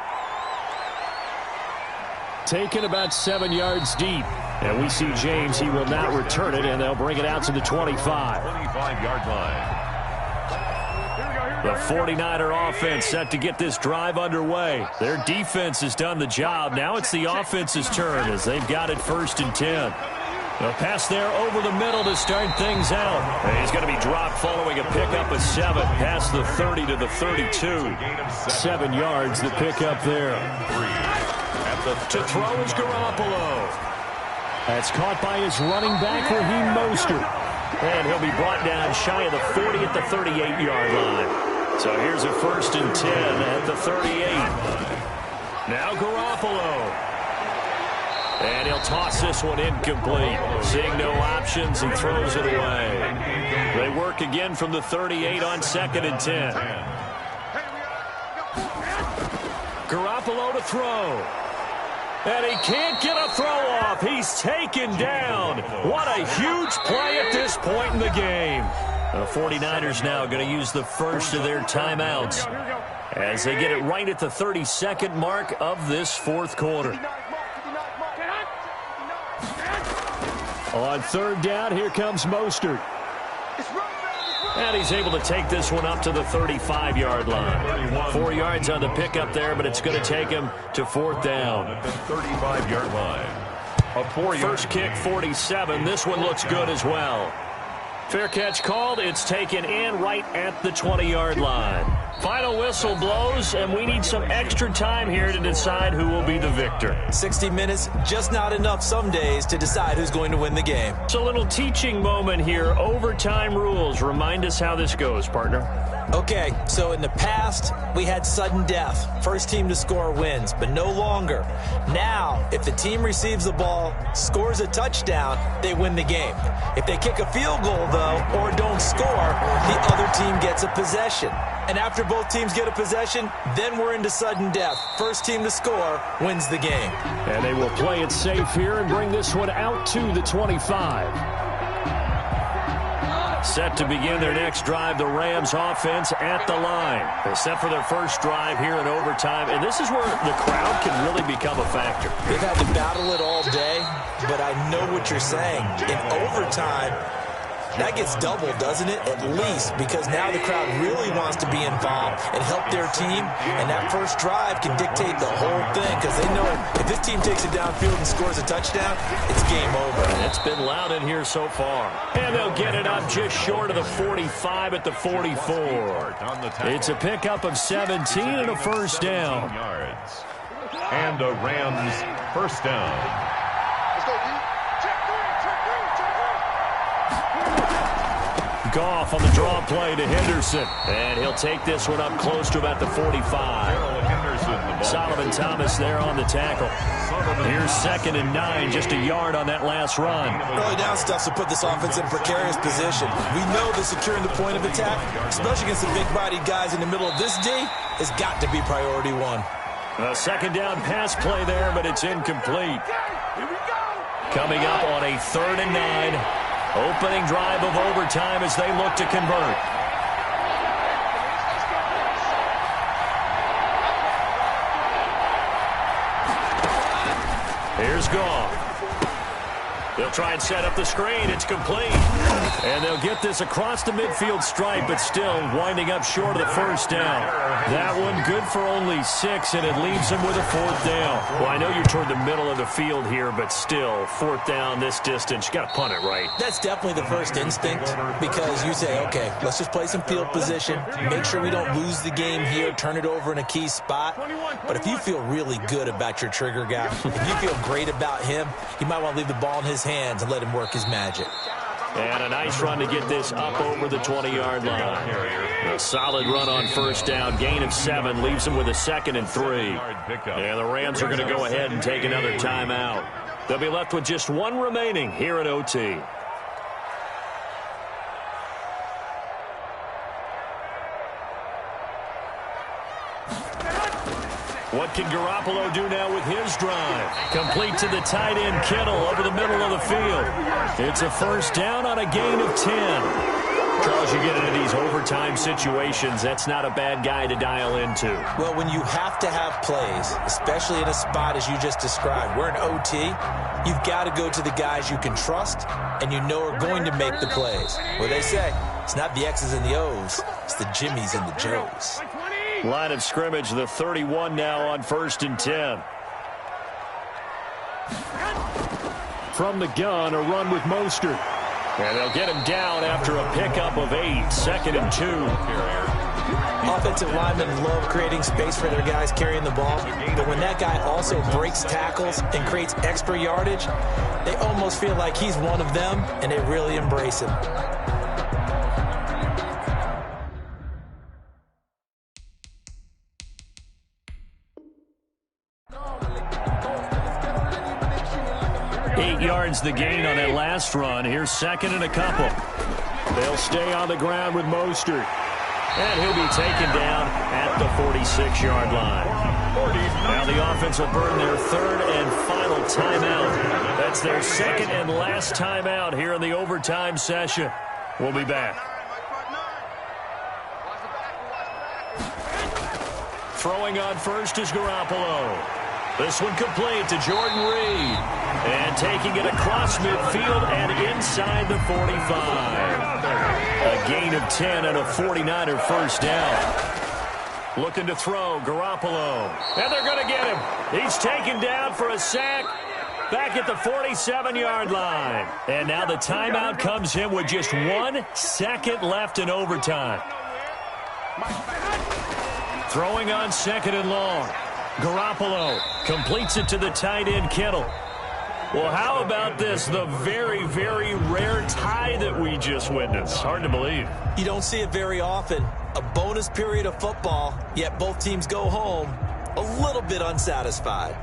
Taken about 7 yards deep. And we see James. He will not return it, and they'll bring it out to the 25. 25-yard line. The 49er offense set to get this drive underway. Their defense has done the job. Now it's the offense's turn as they've got it first and 10. A pass there over the middle to start things out. And he's going to be dropped following a pickup of 7 past the 30 to the 32. 7 yards the pickup there. To throw is Garoppolo. That's caught by his running back, Raheem Mostert. And he'll be brought down shy of the 40 at the 38-yard line. So here's a 1st and 10 at the 38. Now Garoppolo. And he'll toss this one incomplete. Seeing no options, he throws it away. They work again from the 38 on 2nd and 10. Garoppolo to throw. And he can't get a throw off. He's taken down. What a huge play at this point in the game. The 49ers now going to use the first of their timeouts as they get it right at the 32nd mark of this 4th quarter. On 3rd down, here comes Mostert. And he's able to take this one up to the 35-yard line. 4 yards on the pickup there, but it's going to take him to 4th down. At the 35-yard line. A 4-yard. First kick, 47. This one looks good as well. Fair catch called. It's taken in right at the 20-yard line. Final whistle blows, and we need some extra time here to decide who will be the victor. 60 minutes, just not enough some days to decide who's going to win the game. It's a little teaching moment here. Overtime rules. Remind us how this goes, partner. Okay, so in the past, we had sudden death. First team to score wins, but no longer. Now, if the team receives the ball, scores a touchdown, they win the game. If they kick a field goal, though, or don't score, the other team gets a possession. And after both teams get a possession, then we're into sudden death. First team to score wins the game. And they will play it safe here and bring this one out to the 25. Set to begin their next drive, the Rams offense at the line. They're set for their first drive here in overtime, and this is where the crowd can really become a factor. They've had to battle it all day, but I know what you're saying. In overtime, that gets doubled, doesn't it? At least, because now the crowd really wants to be involved and help their team, and that first drive can dictate the whole thing because they know if this team takes it downfield and scores a touchdown, it's game over. It's been loud in here so far. And they'll get it up just short of the 45 at the 44. It's a pickup of 17 and a first down. And a Rams first down. Goff on the draw play to Henderson. And he'll take this one up close to about the 45. Solomon Thomas there on the tackle. Here's 2nd and 9, just a yard on that last run. Early down stuff to put this offense in precarious position. We know that securing the point of attack, especially against the big-bodied guys in the middle of this D, has got to be priority one. A 2nd down pass play there, but it's incomplete. Coming up on a 3rd and 9. Opening drive of overtime as they look to convert. Here's Goff. They'll try and set up the screen. It's complete. And they'll get this across the midfield stripe, but still winding up short of the first down. That one good for only 6, and it leaves them with a 4th down. Well, I know you're toward the middle of the field here, but still, 4th down this distance. You got to punt it right. That's definitely the first instinct because you say, okay, let's just play some field position, make sure we don't lose the game here, turn it over in a key spot. But if you feel really good about your trigger guy, if you feel great about him, you might want to leave the ball in his hands and let him work his magic. And a nice run to get this up over the 20-yard line. A solid run on first down. Gain of 7 leaves them with a 2nd and 3. And the Rams are going to go ahead and take another timeout. They'll be left with just 1 remaining here at OT. What can Garoppolo do now with his drive? Complete to the tight end, Kittle, over the middle of the field. It's a first down on a gain of 10. Charles, you get into these overtime situations, that's not a bad guy to dial into. Well, when you have to have plays, especially in a spot as you just described, we're in OT, you've got to go to the guys you can trust and you know are going to make the plays. Well, they say, it's not the X's and the O's, it's the Jimmies and the Joes. Line of scrimmage, the 31 now on 1st and 10. From the gun, a run with Mostert. And they'll get him down after a pickup of 8, 2nd and 2. Offensive linemen love creating space for their guys carrying the ball, but when that guy also breaks tackles and creates extra yardage, they almost feel like he's one of them, and they really embrace him. 8 yards the gain on that last run. Here's second and a couple. They'll stay on the ground with Mostert. And he'll be taken down at the 46-yard line. Now the offense will burn their third and final timeout. That's their second and last timeout here in the overtime session. We'll be back. Throwing on first is Garoppolo. This one complete to Jordan Reed. And taking it across midfield and inside the 45. A gain of 10 and a 49er first down. Looking to throw, Garoppolo. And they're going to get him. He's taken down for a sack back at the 47-yard line. And now the timeout comes in with just 1 second left in overtime. Throwing on second and long. Garoppolo completes it to the tight end, Kittle. Well, how about this? The very, very rare tie that we just witnessed. Hard to believe. You don't see it very often. A bonus period of football, yet both teams go home a little bit unsatisfied.